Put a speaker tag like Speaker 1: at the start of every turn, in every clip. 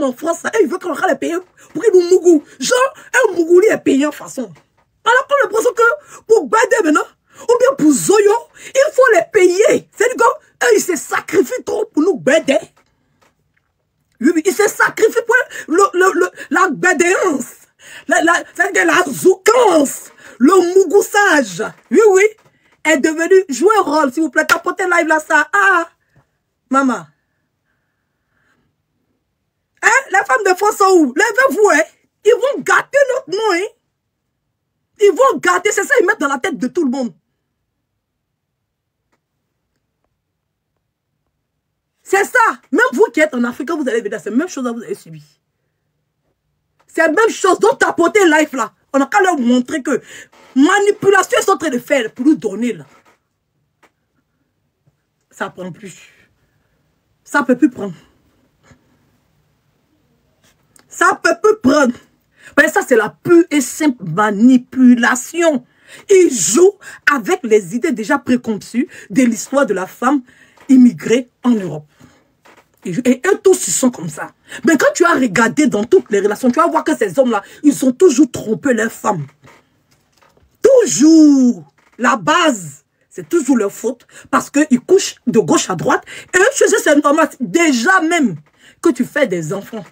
Speaker 1: femmes en France, il veut qu'on les paye pour qu'ils nous mougou. Genre, un mougouli est payé en façon. Alors qu'on a l'impression que pour Bade maintenant, ou bien pour Zoyo, il faut les payer. C'est-à-dire qu'ils se sacrifient trop pour nous Bade. Oui, oui, ils se sacrifient pour la badéance, c'est-à-dire la zoukance, le mougoussage. Oui, oui, est devenu jouer un rôle, s'il vous plaît. Tapotez live là, ça. Ah, maman. Hein, les femmes de France sont où? Levez-vous, hein. Ils vont gâter notre nom, hein. Ils vont gâter, c'est ça, ils mettent dans la tête de tout le monde. C'est ça. Même vous qui êtes en Afrique, vous allez venir, c'est la même chose que vous avez subi. C'est la même chose. Donc, tapoter live là. On n'a qu'à leur montrer que manipulation, ils sont en train de faire pour nous donner là. Ça ne prend plus. Ça ne peut plus prendre. Ça ne peut plus prendre. Mais ça, c'est la pure et simple manipulation. Ils jouent avec les idées déjà préconçues de l'histoire de la femme immigrée en Europe. Et eux tous, ils sont comme ça. Mais quand tu as regardé dans toutes les relations, tu vas voir que ces hommes-là, ils ont toujours trompé leurs femmes. Toujours. La base, c'est toujours leur faute. Parce qu'ils couchent de gauche à droite. Et chez eux, c'est normal. Déjà même que tu fais des enfants.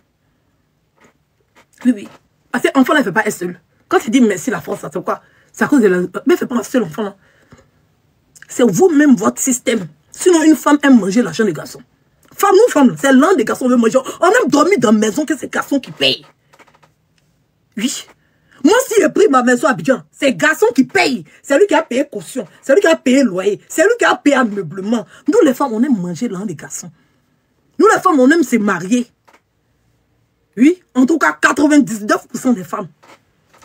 Speaker 1: Oui, oui. Parce que l'enfant, là, il ne fait pas être seul. Quand tu dis merci la France, c'est quoi? C'est à cause de la... Mais il ne fait pas un seul enfant, là. C'est vous-même, votre système. Sinon, une femme aime manger l'argent des garçons. Femme ou femme, c'est l'un des garçons qui veut manger. On a même dormi dans la maison que c'est les garçons qui payent. Oui. Moi, si j'ai pris ma maison à Abidjan, c'est garçon qui paye. C'est lui qui a payé caution. C'est lui qui a payé loyer. C'est lui qui a payé ameublement. Nous, les femmes, on aime manger l'un des garçons. Nous, les femmes, on aime se marier. Oui, en tout cas, 99% des femmes,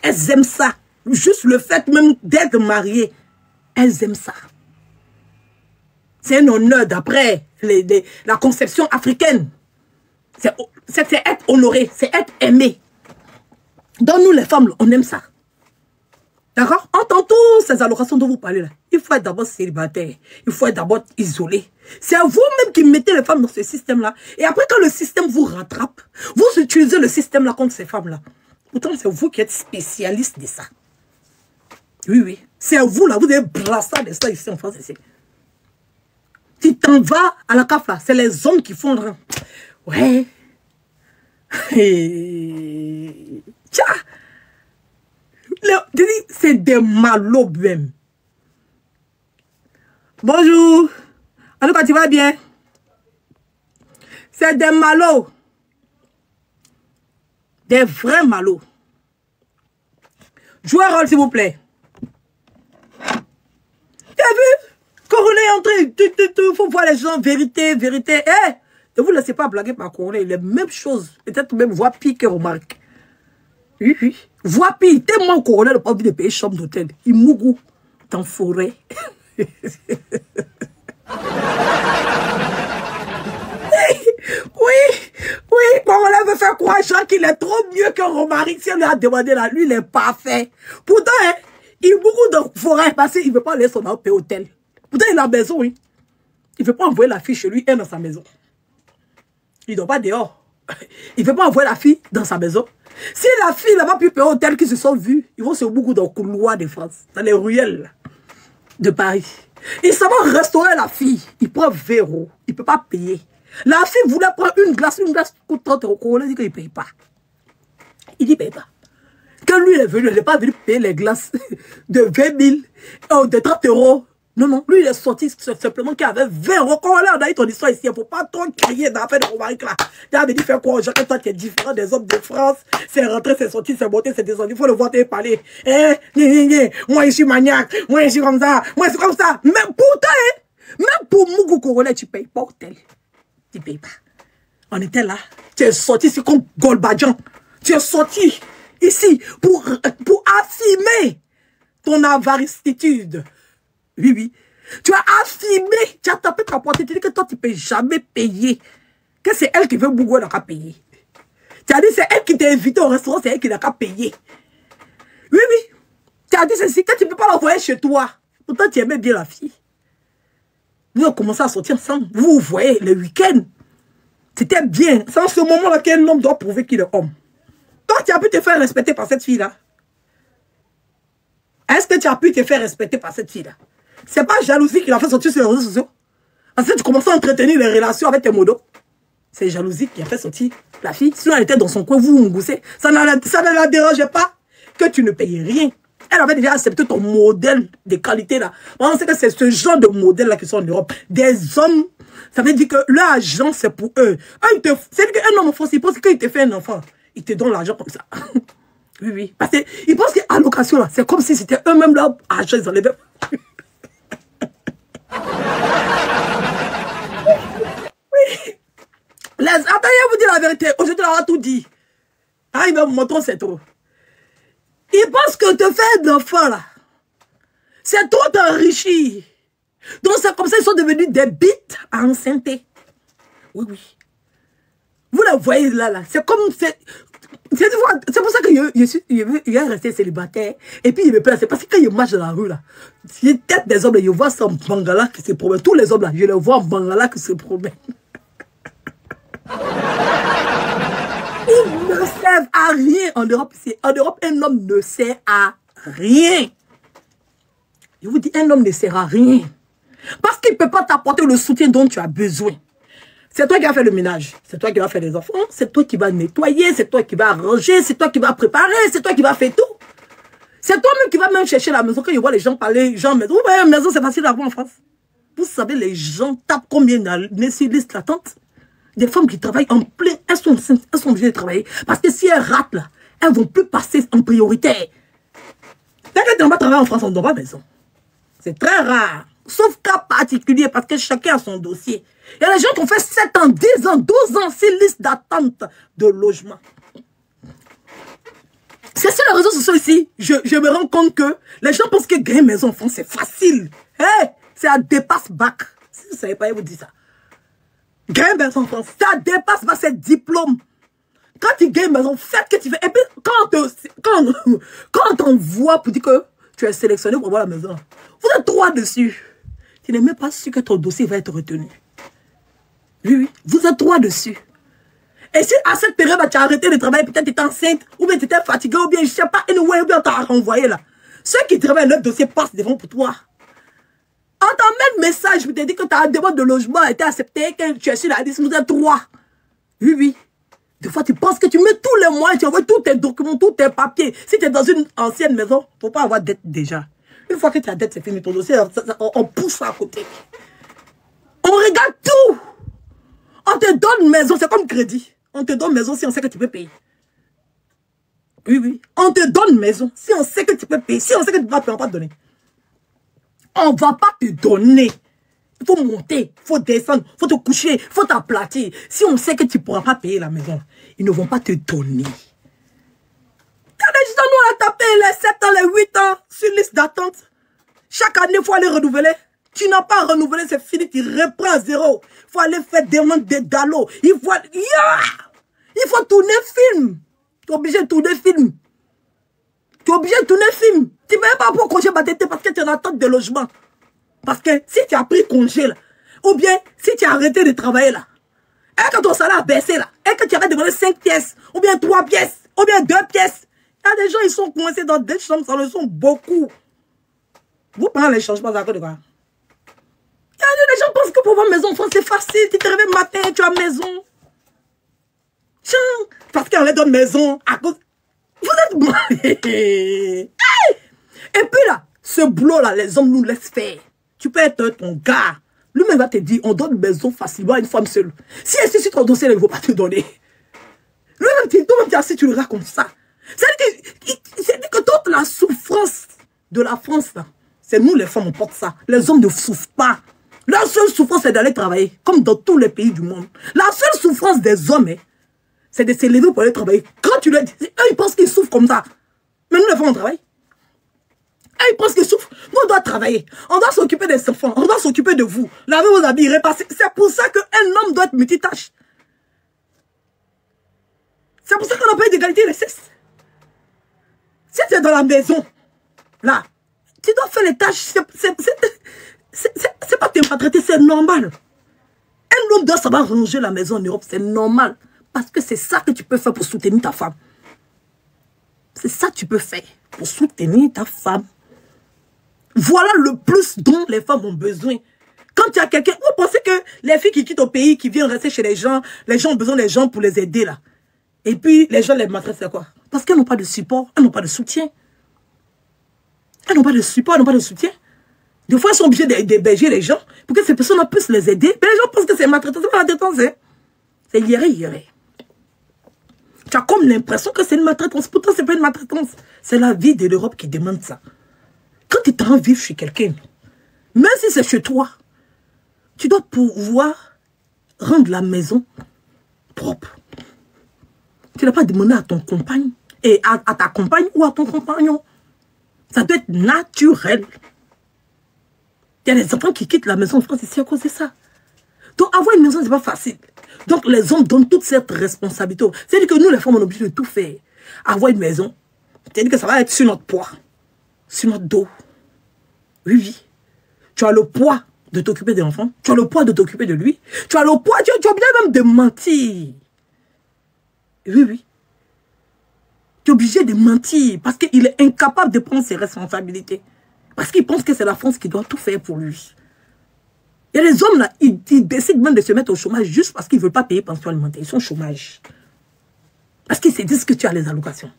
Speaker 1: elles aiment ça. Juste le fait même d'être mariées, elles aiment ça. C'est un honneur d'après la conception africaine. C'est être honoré, c'est être aimé. Donc nous les femmes, on aime ça. D'accord? Entends toutes ces allocations dont vous parlez là. Il faut être d'abord célibataire. Il faut être d'abord isolé. C'est vous-même qui mettez les femmes dans ce système-là. Et après, quand le système vous rattrape, vous utilisez le système-là contre ces femmes-là. Pourtant, c'est vous qui êtes spécialiste de ça. Oui, oui. C'est vous là, vous avez brassard de ça ici en France. Ici. Tu t'en vas à la CAF là, c'est les hommes qui font rien. Ouais. Tiens. C'est des malauds même. Bonjour. En tout cas, tu vas bien? C'est des malauds. Des vrais malauds. Jouez un rôle, s'il vous plaît. Tu as vu? Coronet est entré. Il faut voir les gens. Vérité, vérité. Ne vous laissez pas blaguer par Coronet. Il est la même chose. Peut-être même voix pire que remarque. Oui, oui. Voix pire. Tellement Coronet n'a pas envie de payer chambre d'hôtel. Il mougou dans forêt. Oui, oui, Coronet veut faire croire Jean qu'il est trop mieux que Romaric. Si on lui a demandé là, lui, il est parfait. Pourtant, hein, il mougou dans forêt parce qu'il ne veut pas aller son payer hôtel. Pourtant, il a la maison, oui. Il ne veut pas envoyer la fille chez lui et dans sa maison. Il ne dort pas dehors. Il ne veut pas envoyer la fille dans sa maison. Si la fille n'a pas pu payer hôtel qui se sont vus, ils vont se beaucoup dans le couloir de France, dans les ruelles de Paris. Il s'en va restaurer la fille. Il prend 20 €. Il ne peut pas payer. La fille voulait prendre une glace coûte 30 €. Il dit qu'il ne paye pas. Il dit qu'il ne paye pas. Quand lui est venu, il n'est pas venu payer les glaces de 20 000, de 30 €. Non, non, lui il est sorti simplement qu'il avait 20 €. Quand on a eu ton histoire ici, il ne faut pas trop crier dans l'affaire de Romaric là. Tu as dit faire quoi? Jacques, toi qui es différent des hommes de France, c'est rentré, c'est sorti, c'est monté, c'est descendu. Il faut le voir te parler. Moi je suis maniaque, moi je suis comme ça, moi c'est comme ça. Mais pourtant, même pour Mougou Coronet, tu ne payes pas hôtel. Tu ne payes pas. On était là. Tu es sorti ici comme Golbadjan. Tu es sorti ici pour affirmer ton avaristitude. Oui, oui. Tu as affirmé, tu as tapé ta porte, tu dis que toi, tu ne peux jamais payer. Que c'est elle qui veut Bougou, elle n'a qu'à payer. Tu as dit, c'est elle qui t'a invité au restaurant, c'est elle qui n'a qu'à payer. Oui, oui. Tu as dit ceci, que tu ne peux pas l'envoyer chez toi. Pourtant, tu aimais bien la fille. Vous avez commencé à sortir ensemble. Vous voyez, le week-end. C'était bien. C'est en ce moment-là qu'un homme doit prouver qu'il est homme. Toi, tu as pu te faire respecter par cette fille-là? Est-ce que tu as pu te faire respecter par cette fille-là? C'est pas jalousie qui l'a fait sortir sur les réseaux sociaux. Parce que tu commences à entretenir les relations avec tes modos. C'est jalousie qui a fait sortir la fille. Sinon, elle était dans son coin, vous goussez. Ça ne la dérangeait pas que tu ne payes rien. Elle avait déjà accepté ton modèle de qualité là. On sait que c'est ce genre de modèle là qui sont en Europe. Des hommes, ça veut dire que l'argent c'est pour eux. C'est qu'un homme en France, il pense qu'il te fait un enfant. Il te donne l'argent comme ça. Oui, oui. Parce qu'il pense qu'à location là, c'est comme si c'était eux-mêmes leur argent, ils enlevaient. Oui. Attendez, je vous dis la vérité. Aujourd'hui, on a tout dit. Ah, il va me montrer, c'est trop. Il pense que te faire un enfant, là, c'est trop t'enrichir. Donc, c'est comme ça qu'ils sont devenus des bites à enceinter. Oui, oui. Vous la voyez là, là. C'est comme... C'est pour ça que il est resté célibataire. Et puis, il me plaît. C'est parce que quand il marche dans la rue, là, il y a peut-être des hommes, là, je vois ça en Bangala qui se promènent. Tous les hommes, là, je les vois en Bangala qui se promènent. Ils ne servent à rien en Europe. En Europe, un homme ne sert à rien. Je vous dis, un homme ne sert à rien. Parce qu'il ne peut pas t'apporter le soutien dont tu as besoin. C'est toi qui vas faire le ménage. C'est toi qui vas faire les enfants. C'est toi qui vas nettoyer. C'est toi qui vas ranger. C'est toi qui vas préparer. C'est toi qui vas faire tout. C'est toi-même qui vas même chercher la maison. Quand je vois les gens parler, gens maison. Vous voyez, une maison, c'est facile à avoir en France. Vous savez, les gens tapent combien d'années sur liste d'attente? Des femmes qui travaillent en plein, elles sont enceintes, elles sont obligées de travailler. Parce que si elles ratent là, elles ne vont plus passer en priorité. Dès que tu vas travailler en France, on ne donne pas maison. C'est très rare. Sauf cas particulier, parce que chacun a son dossier. Il y a des gens qui ont fait 7 ans, 10 ans, 12 ans, sur liste d'attente de logement. C'est sur les réseaux sociaux ici, je me rends compte que les gens pensent que gagner une maison en France, c'est facile. Hey, ça dépasse bac. Si vous ne savez pas, je vous dis ça. Gagner une maison en France, ça dépasse bac, c'est diplôme. Quand tu gagnes une maison, fais ce que tu fais. Et puis, quand on voit pour dire que tu es sélectionné pour avoir la maison, vous êtes 3 dessus. Tu n'es même pas sûr que ton dossier va être retenu. Oui, oui, vous êtes 3 dessus. Et si à cette période, tu as arrêté de travailler, peut-être tu étais enceinte, ou bien tu étais fatigué, ou bien je ne sais pas, anyway, ou bien on t'a renvoyé là. Ceux qui travaillent, leur dossier passe devant pour toi. On t'emmène message, pour te dire que ta demande de logement a été acceptée, que tu es sur la liste, vous êtes 3. Oui, oui. Des fois, tu penses que tu mets tous les moyens, tu envoies tous tes documents, tous tes papiers. Si tu es dans une ancienne maison, il ne faut pas avoir dette déjà. Une fois que tu as dette, c'est fini. Ton dossier, on pousse ça à côté. On regarde tout. On te donne maison, c'est comme crédit. On te donne maison si on sait que tu peux payer. Oui, oui. On te donne maison si on sait que tu peux payer. Si on sait que tu ne vas pas te donner. On ne va pas te donner. Il faut monter, il faut descendre, il faut te coucher, il faut t'aplatir. Si on sait que tu ne pourras pas payer la maison, ils ne vont pas te donner. Quand les gens nous ont tapé les 7 ans, les 8 ans sur liste d'attente, chaque année, il faut aller renouveler. Tu n'as pas renouvelé, c'est fini, tu reprends à zéro. Il faut aller faire des demandes de dallo. Il faut tourner film. Tu es obligé de tourner film. Tu es obligé de tourner film. Tu ne veux pas pour congé maternité parce que tu es en attente de logement. Parce que si tu as pris congé là, ou bien si tu as arrêté de travailler là, et que ton salaire a baissé là, et que tu avais demandé 5 pièces, ou bien 3 pièces, ou bien 2 pièces, il y a des gens, ils sont coincés dans des chambres, ça le sont beaucoup. Vous prenez les changements à cause de quoi? Il y a des gens qui pensent que pour avoir maison en France, c'est facile. Tu te réveilles le matin, tu as maison. Tiens, parce qu'on les donne maison à cause... Vous êtes mariés. Et puis là, ce boulot là, les hommes nous laissent faire. Tu peux être ton gars. Lui-même va te dire, on donne maison facilement à une femme seule. Si elle est sur ton dossier, il ne va pas te donner. Lui-même, toi-même, tu as assis, tu le regardes comme ça. C'est-à-dire que toute la souffrance de la France, là, c'est nous les femmes, on porte ça. Les hommes ne souffrent pas. La seule souffrance, c'est d'aller travailler, comme dans tous les pays du monde. La seule souffrance des hommes, c'est de se lever pour aller travailler. Quand tu leur dis, eux, ils pensent qu'ils souffrent comme ça. Mais nous, les femmes, on travaille. Eux, ils pensent qu'ils souffrent. Nous, on doit travailler. On doit s'occuper des enfants. On doit s'occuper de vous. Laver vos habits, repasser. C'est pour ça qu'un homme doit être multitâche. C'est pour ça qu'on n'a pas eu d'égalité des sexes. Si tu es dans la maison, là, tu dois faire les tâches. C'est pas te maltraiter, c'est normal. Un homme doit savoir ranger la maison en Europe, c'est normal. Parce que c'est ça que tu peux faire pour soutenir ta femme. C'est ça que tu peux faire pour soutenir ta femme. Voilà le plus dont les femmes ont besoin. Quand tu as quelqu'un, vous pensez que les filles qui quittent au pays, qui viennent rester chez les gens ont besoin des gens pour les aider là. Et puis les gens les maltraitent, c'est quoi? Parce qu'elles n'ont pas de support, elles n'ont pas de soutien. Elles n'ont pas de support, elles n'ont pas de soutien. Des fois, elles sont obligées d'héberger les gens pour que ces personnes puissent les aider. Mais les gens pensent que c'est maltraitance, c'est pas maltraitance, hein. C'est yéré. Tu as comme l'impression que c'est une maltraitance. Pourtant, ce n'est pas une maltraitance. C'est la vie de l'Europe qui demande ça. Quand tu es en vivre chez quelqu'un, même si c'est chez toi, tu dois pouvoir rendre la maison propre. Tu n'as pas demandé à ton compagne, et à ta compagne ou à ton compagnon. Ça doit être naturel. Il y a des enfants qui quittent la maison en France ici à cause de ça. Donc avoir une maison, ce n'est pas facile. Donc les hommes donnent toute cette responsabilité. C'est-à-dire que nous, les femmes, on est obligés de tout faire. Avoir une maison, c'est-à-dire que ça va être sur notre poids, sur notre dos. Oui. Tu as le poids de t'occuper des enfants. Tu as le poids de t'occuper de lui. Tu as le poids, tu es obligé même de mentir. Oui. Tu es obligé de mentir parce qu'il est incapable de prendre ses responsabilités. Parce qu'il pense que c'est la France qui doit tout faire pour lui. Il y a des hommes là, ils décident même de se mettre au chômage juste parce qu'ils ne veulent pas payer pension alimentaire. Ils sont au chômage. Parce qu'ils se disent que tu as les allocations.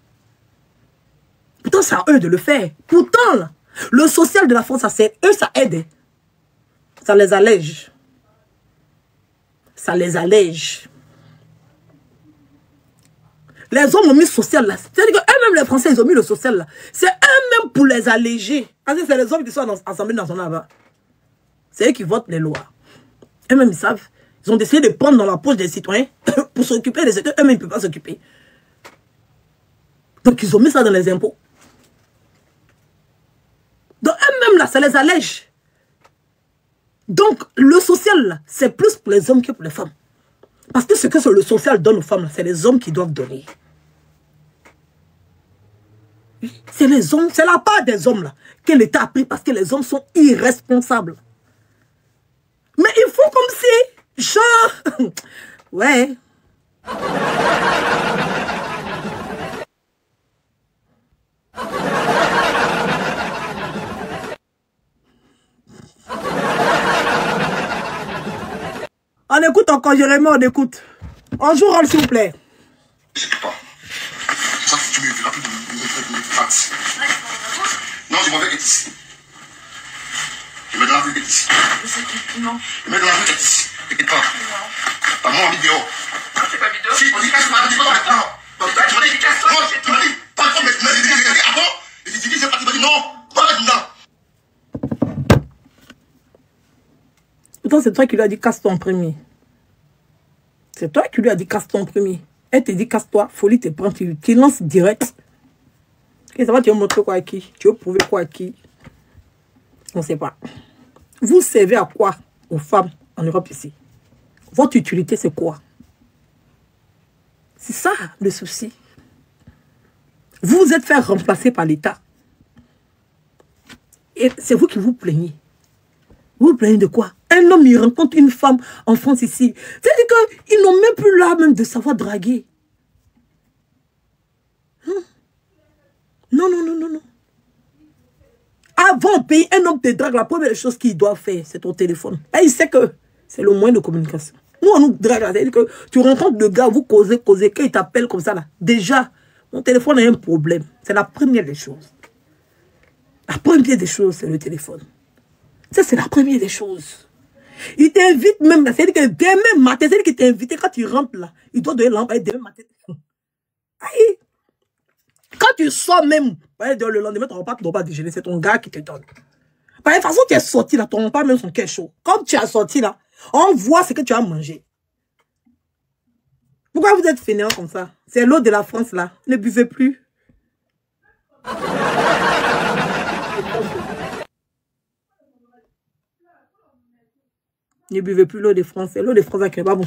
Speaker 1: Pourtant, c'est à eux de le faire. Pourtant, là, le social de la France, ça aide. Ça les allège. Ça les allège. Les hommes ont mis social là. C'est-à-dire qu'eux-mêmes, les Français, ils ont mis le social là. C'est eux-mêmes pour les alléger. Parce que c'est les hommes qui sont dans l'Assemblée nationale là-bas. C'est eux qui votent les lois. Eux-mêmes, ils savent. Ils ont décidé de prendre dans la poche des citoyens pour s'occuper de ce qu'eux-mêmes, ils ne peuvent pas s'occuper. Donc, ils ont mis ça dans les impôts. Donc, eux-mêmes, là, ça les allège. Donc, le social, là, c'est plus pour les hommes que pour les femmes. Parce que ce que le social donne aux femmes, c'est les hommes qui doivent donner. C'est les hommes, c'est la part des hommes, là, que l'État a pris parce que les hommes sont irresponsables. Mais il faut comme si, genre, ouais. On écoute encore, Jérémy, on écoute. On joue rôle, s'il vous plaît.
Speaker 2: Je sais pas. Ça, tu me fais non, je m'en vais être ici. Je mets dans la rue d'être ici.
Speaker 3: Non.
Speaker 2: Je mets dans la rue d'être ici. T'inquiète pas.
Speaker 3: Non.
Speaker 2: T'as mon envie dehors.
Speaker 3: C'est pas vidéo.
Speaker 2: Si, tu m'as dit pas maintenant. Donc, tu m'as dit, tu m'as dit, pas trop, mais tu m'as dit avant. Et tu dis, c'est pas, tu m'as dit non, pas maintenant.
Speaker 1: Pourtant, c'est toi qui lui as dit casse-toi en premier. C'est toi qui lui as dit casse-toi en premier. Elle te dit casse-toi, folie te prend, tu lances direct. Et ça va, tu veux montrer quoi à qui? Tu veux prouver quoi à qui? On ne sait pas. Vous servez à quoi aux femmes en Europe ici? Votre utilité, c'est quoi? C'est ça le souci. Vous vous êtes fait remplacer par l'État. Et c'est vous qui vous plaignez. Vous vous plaignez de quoi? Un homme, il rencontre une femme en France ici. C'est-à-dire qu'ils n'ont même plus l'art même de savoir draguer. Non. Avant de payer un homme te drague, la première chose qu'il doit faire, c'est ton téléphone. Et il sait que c'est le moyen de communication. Nous, on nous drague. C'est-à-dire que tu rencontres le gars, vous causez, quand il t'appelle comme ça, là. Déjà, mon téléphone a un problème. C'est la première des choses. La première des choses, c'est le téléphone. Ça, c'est la première des choses. Il t'invite même, c'est-à-dire que demain matin, c'est-à-dire qu'il t'a invité quand tu rentres là. Il doit donner l'envoi demain matin. Aïe. Quand tu sors même, le lendemain, ton repas, tu ne dois pas déjeuner, c'est ton gars qui te donne. De toute façon, tu es sorti là, ton repas même son cœur chaud. Comme tu es sorti là, on voit ce que tu as mangé. Pourquoi vous êtes fainéant comme ça? C'est l'eau de la France là. Ne buvez plus. Ne buvez plus l'eau de France. C'est l'eau de France qui n'est pas bon.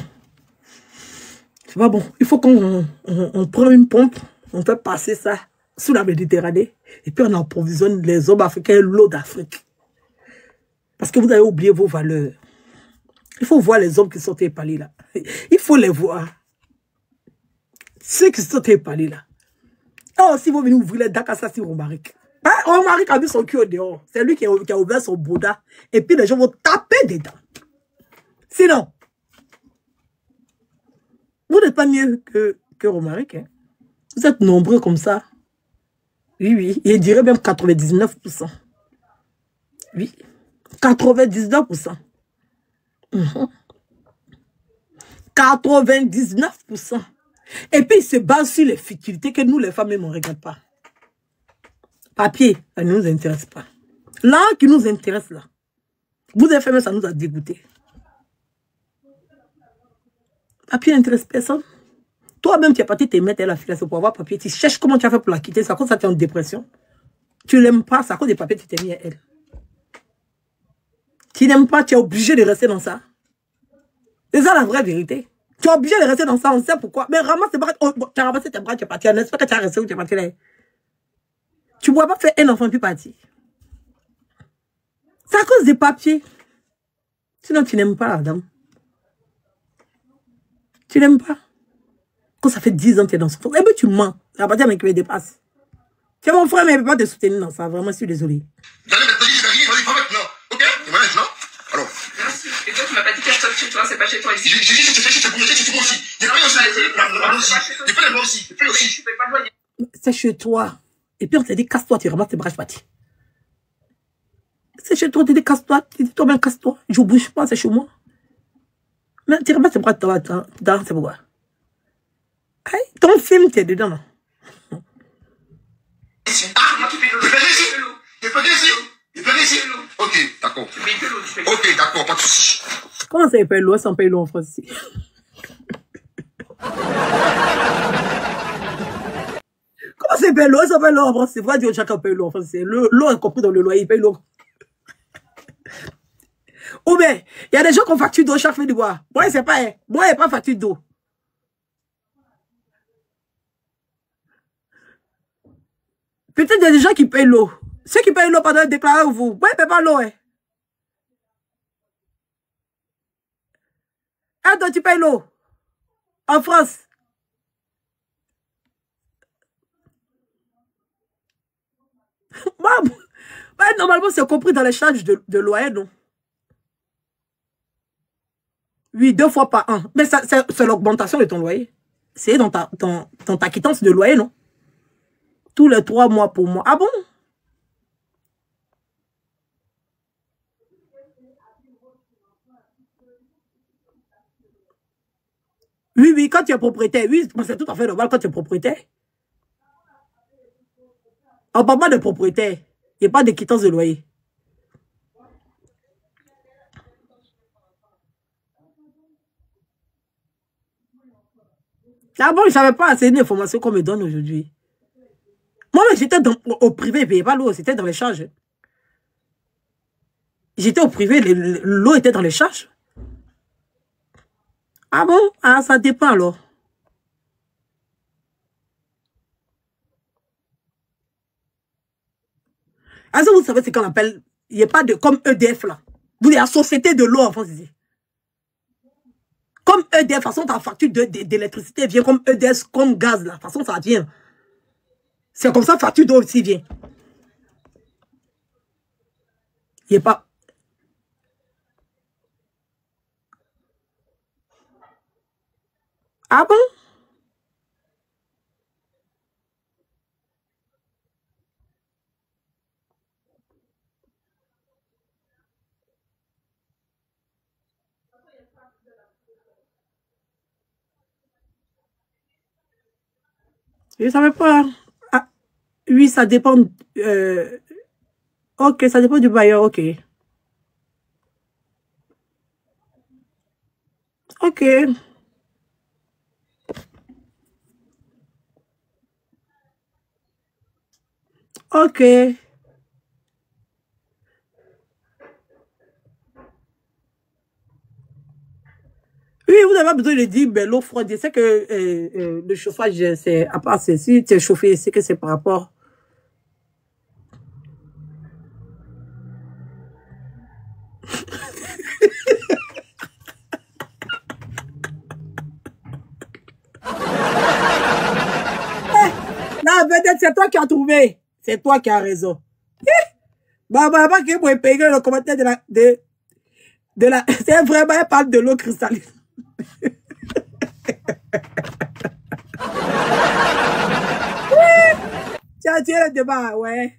Speaker 1: C'est pas bon. Il faut qu'on prenne une pompe, on fait passer ça sous la Méditerranée et puis on approvisionne les hommes africains l'eau d'Afrique. Parce que vous avez oublié vos valeurs. Il faut voir les hommes qui sont épalés là. Il faut les voir. Ceux qui sont épalés là. Oh, si vous venez ouvrir les Dakar, ça c'est Romaric. Hein? Romaric a mis son cul au dehors. C'est lui qui a ouvert son Bouddha. Et puis les gens vont taper dedans. Sinon, vous n'êtes pas mieux que Romaric. Hein? Vous êtes nombreux comme ça. Oui, oui. Il dirait même 99%. Oui. 99%. 99%. Et puis, il se base sur les futilités que nous, les femmes, même, on ne regarde pas. Papier, ça ne nous intéresse pas. Là, qui nous intéresse, là. Vous, les femmes, ça nous a dégoûtés. Papier n'intéresse personne. Toi-même, tu es parti te mettre à la fille, c'est pour avoir papier. Tu cherches comment tu as fait pour la quitter. C'est à cause de ça, tu es en dépression. Tu l'aimes pas, c'est à cause des papiers que tu t'es mis à elle. Tu n'aimes pas, tu es obligé de rester dans ça. C'est ça la vraie vérité. Tu es obligé de rester dans ça, on sait pourquoi. Mais ramasse tes bras, tu as ramassé tes bras, tu es parti. N'est-ce pas que tu as resté où tu es parti là? Tu ne pourras pas faire un enfant puis partir. C'est à cause des papiers. Sinon, tu n'aimes pas la dame. Tu n'aimes pas. Quand ça fait 10 ans que tu es dans ce truc, eh bien tu mens. La partie avec qui me dépasse. Tu es mon frère, mais il ne peut pas te soutenir dans ça. Vraiment, je suis désolé.
Speaker 2: J'allais mettre dit, j'ai rien, pas maintenant. Ok? Et maintenant? Alors.
Speaker 3: Merci. Et toi, tu m'as pas dit qu'elle soit chez toi, c'est pas chez toi ici.
Speaker 2: J'ai dit, c'est chez moi aussi. J'ai payé aussi. J'ai payé le loyer aussi. J'ai payé aussi.
Speaker 3: Tu payes pas le loyer.
Speaker 1: C'est chez toi. Et puis on te dit, casse-toi, tu ramasses tes bras, je partis. C'est chez toi, tu dis, casse-toi. Tu dis, toi-même, casse-toi. Je ne bouge pas, c'est chez moi. Mais tu ramasses tes bras dans c'est pourquoi. Ton film, tu es dedans, là.
Speaker 2: Ah, j'ai payé ici. J'ai payé ici. J'ai payé ici. Ok, d'accord.
Speaker 3: Tu payes que l'eau, tu payes.
Speaker 2: Ok, d'accord, pas de soucis.
Speaker 1: Comment ça, il paye l'eau? Ça, on paye l'eau en France ici. Comment ça, il paye l'eau? Ça paye l'eau en France. C'est vrai, Dieu, chacun paye l'eau en France. L'eau est compris dans le loyer, il paye l'eau. Ou bien, il y a des gens qui ont facture d'eau chaque fin du mois. Moi, c'est pas, moi, il n'y a pas facture d'eau. Peut-être qu'il y a des gens qui payent l'eau. Ceux qui payent l'eau pendant déclarer vous. Moi, il ne paye pas l'eau. Ah, toi, tu payes l'eau. En France. Normalement, c'est compris dans les charges de loyer, non? Oui, 2 fois par an. Mais c'est l'augmentation de ton loyer. C'est dans ta quittance de loyer, non? Tous les 3 mois pour moi. Ah bon? Oui, oui, quand tu es propriétaire. Oui, c'est tout à fait normal quand tu es propriétaire. On parle pas de propriétaire. Il n'y a pas de quittance de loyer. Ah bon, je ne savais pas. C'est une information qu'on me donne aujourd'hui. Moi, j'étais au privé, je ne payais pas l'eau. C'était dans les charges. J'étais au privé, l'eau était dans les charges. Ah bon? Ah, ça dépend alors. Ah, ça, vous savez ce qu'on appelle, il n'y a pas de, comme EDF là. Vous êtes la société de l'eau en France ici. Comme EDF, de toute façon, ta facture d'électricité vient comme EDF, comme gaz là. De toute façon, ça vient. C'est comme ça, la facture d'eau aussi vient. Il n'y a pas. Ah bon? Je ne savais pas. Ah, oui, ça dépend. Ok, ça dépend du bailleur, ok. Ok. Ok. Oui, vous n'avez pas besoin de dire, ben, l'eau froide. Je sais que le chauffage, c'est à part, si tu es chauffé, c'est que c'est par rapport. vedette, c'est toi qui as trouvé. C'est toi qui as raison. Bah, qui est payer le commentaire de la, c'est vraiment, elle parle de l'eau cristalline. Tu as tiré le débat, ouais.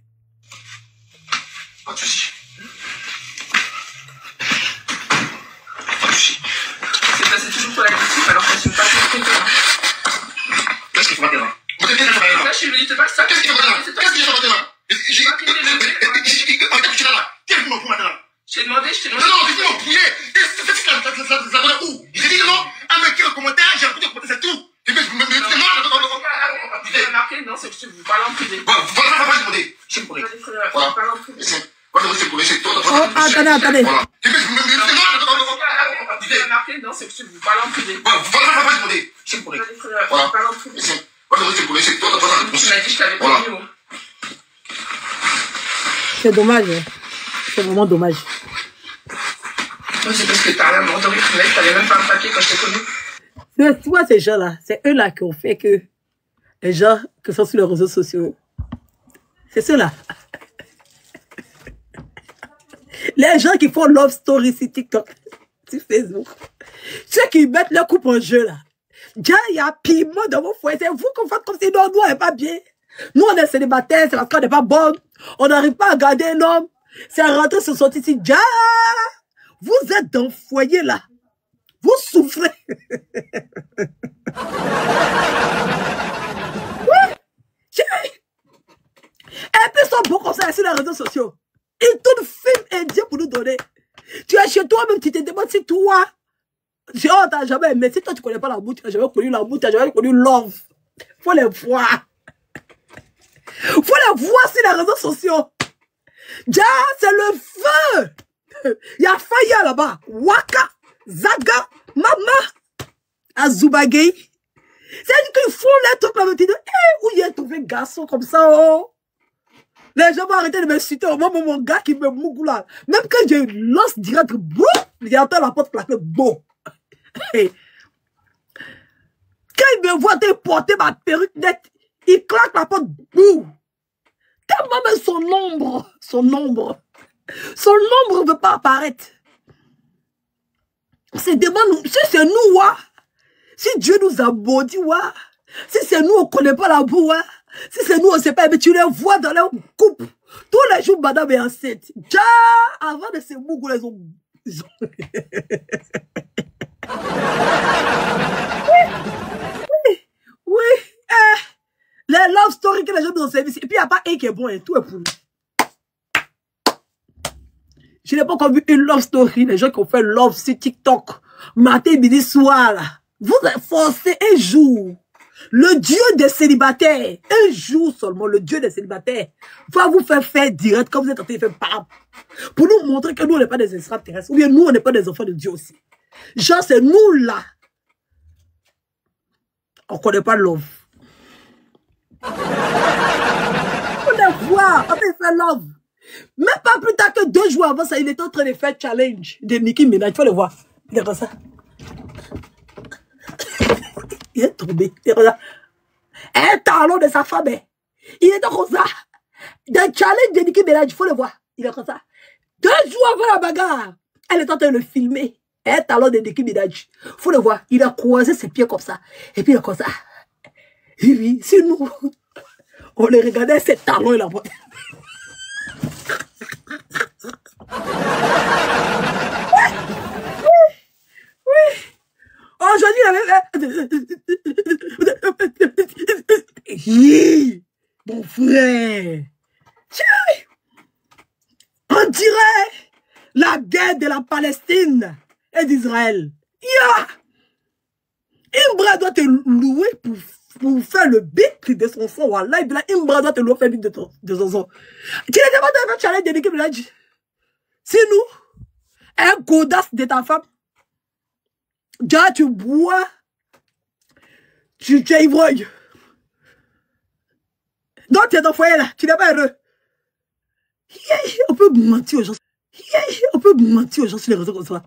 Speaker 2: Pas de soucis. Pas de soucis.
Speaker 3: C'est toujours pour la critique alors que je ne suis pas très.
Speaker 2: Qu'est-ce qu'il faut maintenant?
Speaker 3: Là, je suis venu te faire ça.
Speaker 2: Qu'est-ce qu'il faut maintenant? Qu'est-ce qu'il faut maintenant?
Speaker 3: J'ai pas pris les leviers.
Speaker 2: Qu'est-ce qu'il faut maintenant?
Speaker 3: Je t'ai demandé.
Speaker 2: Non, tu m'as oublié. Ça va où? J'ai dit non, à me le commentaire, j'ai répondu au commentaire, c'est tout.
Speaker 3: Tu as remarqué, non, c'est que je vous parle en privé.
Speaker 2: Voilà, je demandé. Je demandé. Voilà.
Speaker 1: Attendez.
Speaker 3: Tu as remarqué, non, c'est que je vous parle en privé.
Speaker 2: Voilà, je demandé. Je demandé. Voilà.
Speaker 3: Tu m'as dit que je t'avais pas mis.
Speaker 1: C'est dommage. C'est vraiment dommage.
Speaker 3: Moi, c'est parce que t'as rien m'ordonné, tu t'avais même pas un papier quand je t'ai connu.
Speaker 1: Tu vois, ces gens-là, c'est eux-là qui ont fait que les gens qui sont sur les réseaux sociaux, c'est ceux-là. Les gens qui font love story sur TikTok, sur Facebook, ceux qui mettent leur couple en jeu, là. Déjà, il y a piment dans vos foyers. C'est vous qui faites comme si nous, on n'est pas bien. Nous, on est célibataires, c'est parce qu'on n'est pas bonne. On n'arrive pas à garder un homme. C'est rentrer sur sortir ici. Déjà, vous êtes dans le foyer, là. Vous souffrez. Oui. Et puis, ils sont beaucoup comme ça sur les réseaux sociaux. Ils tournent film indien pour nous donner. Tu es chez toi, même tu te demandes si toi, oh, t'as jamais aimé. Si toi, tu connais pas l'amour, tu n'as jamais connu l'amour, tu n'as jamais connu love. Faut les voir. Faut les voir sur les réseaux sociaux. Déjà, c'est le feu. Il y a Faya là-bas. Waka, Zaga, Mama, Azubagei. C'est-à-dire qu'ils font les trucs là-bas. Où il y a trouvé un garçon comme ça, oh. Les gens vont arrêter de me citer. Moi, mon gars qui me mougue là. Même quand je lance direct, boum, il entend la porte claquer, bon. Quand il me voit porter ma perruque nette, il claque la porte, boum. Tellement même son ombre ne veut pas apparaître. On se demande, si c'est nous, ouais. Si Dieu nous a maudit, ouais. Si c'est nous, on ne connaît pas la boue, ouais. Si c'est nous, on ne sait pas, mais tu les vois dans leur couple. Tous les jours, madame est enceinte. Déjà, avant de se mouiller, ils ont... Oui. Les love stories que les gens nous ont servi. Et puis, il n'y a pas un qui est bon et tout est pourri. Je n'ai pas encore vu une love story. Les gens qui ont fait love sur TikTok. Matin, midi, soir. Là. Vous êtes forcés un jour. Le Dieu des célibataires, un jour seulement, le Dieu des célibataires va vous faire direct comme vous êtes en train de faire pam. Pour nous montrer que nous, on n'est pas des extraterrestres. Ou bien nous, on n'est pas des enfants de Dieu aussi. Genre, c'est nous là. On ne connaît pas love. On les voit, on fait faire love. Même pas plus tard que 2 jours avant ça, il était en train de faire challenge de Nicki Minaj. Il faut le voir. Il est comme ça. Il est tombé. Il est comme ça. Un talon de sa femme. Il est comme ça. Dans le challenge de Nicki Minaj, il faut le voir. Il est comme ça. 2 jours avant la bagarre, elle est en train de le filmer. Un talon de Nicki Minaj. Il faut le voir. Il a croisé ses pieds comme ça. Et puis il est comme ça. Oui, si nous, on les regardait, ses talons, il a porté. Oui. Aujourd'hui, il avait... Mon frère. On dirait la guerre de la Palestine et d'Israël. Imbra doit te louer pour faire le beat de son son. Wallah, Imbra doit te louer pour faire le beat de son son. Tu n'es pas dans un challenge de l'équipe là. C'est nous, un godasse de ta femme. Déjà, tu bois, tu es ivrogne. Donc, tu es dans le foyer là, tu n'es pas heureux. On peut mentir aux gens. On peut mentir aux gens sur les réseaux comme ça.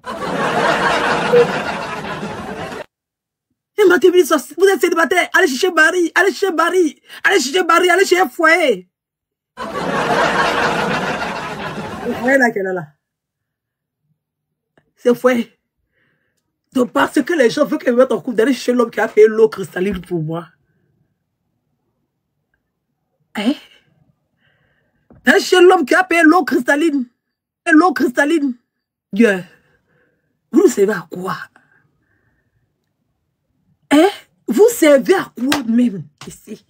Speaker 1: Et Martin ministre, vous êtes célibataire, allez chercher Barry, allez chercher Barry, allez chercher Barry, allez chercher Foyer. Le foyer là qu'elle est là. C'est Foyer. Donc parce que les gens veulent qu'elle mette en couple d'aller chercher l'homme qui a payé l'eau cristalline pour moi. Hein? D'aller chercher l'homme qui a payé l'eau cristalline. L'eau cristalline. Dieu. Vous servez à quoi? Hein? Vous servez à quoi même ici?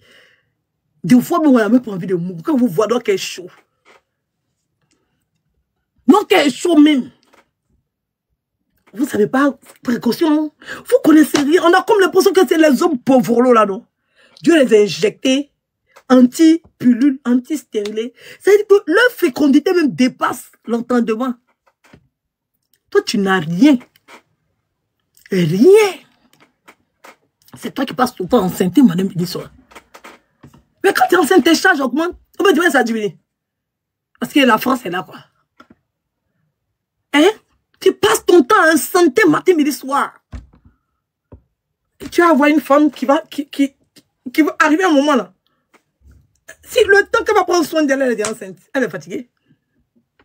Speaker 1: Des fois, on n'a même pas envie de mourir. Quand vous voyez donc qu'elle est chaud. Donc qu'elle est chaud même. Vous ne savez pas, précaution. Vous connaissez rien. On a comme l'impression que c'est les hommes pauvres là, non? Dieu les a injectés. Anti-pilule, anti-stérilé. C'est-à-dire que leur fécondité même dépasse l'entendement. Toi, tu n'as rien. Rien. C'est toi qui passes tout le temps enceinte, madame Bidissoa. Mais quand tu es enceinte, tes charges augmentent. On peut dire que ça diminue. Parce que la France est là, quoi. Hein? Tu passes ton temps enceinte matin, midi, soir. Et tu vas avoir une femme qui va arriver à un moment là. Si le temps qu'elle va prendre soin d'elle, elle est enceinte, elle est fatiguée.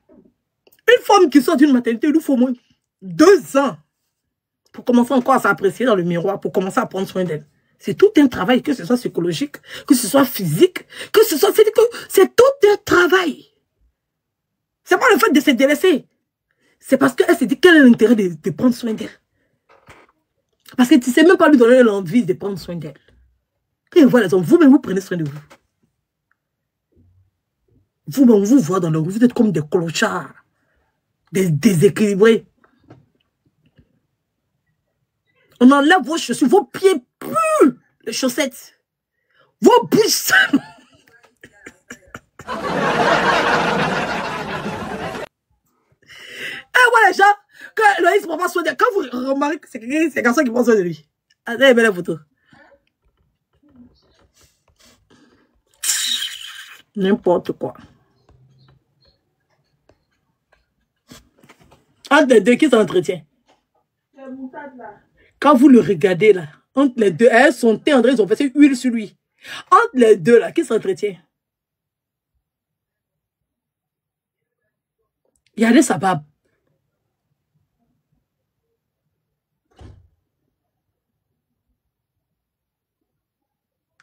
Speaker 1: Une femme qui sort d'une maternité, il lui faut au moins 2 ans pour commencer encore à s'apprécier dans le miroir, pour commencer à prendre soin d'elle. C'est tout un travail, que ce soit psychologique, que ce soit physique, que ce soit... C'est tout un travail. C'est pas le fait de se délaisser. C'est parce qu'elle s'est dit quel est l'intérêt de prendre soin d'elle. Parce que tu ne sais même pas lui donner l'envie de prendre soin d'elle. Quand vous voyez les hommes, vous-même, vous prenez soin de vous. Vous-même, on vous voit dans le rue, vous êtes comme des clochards, des déséquilibrés. On enlève vos chaussures, vos pieds puent les chaussettes. Vos bouches. Et voilà les gens, quand Loïs prend pas soin de... Quand vous remarquez que c'est un garçon qui prend soin de lui. Allez, belle photo. N'importe quoi. Entre les deux, qui s'entretient? Quand vous le regardez là, entre les deux, elles sont tendres, ils ont versé huile sur lui. Entre les deux là, qui s'entretient? Il y a des sababs.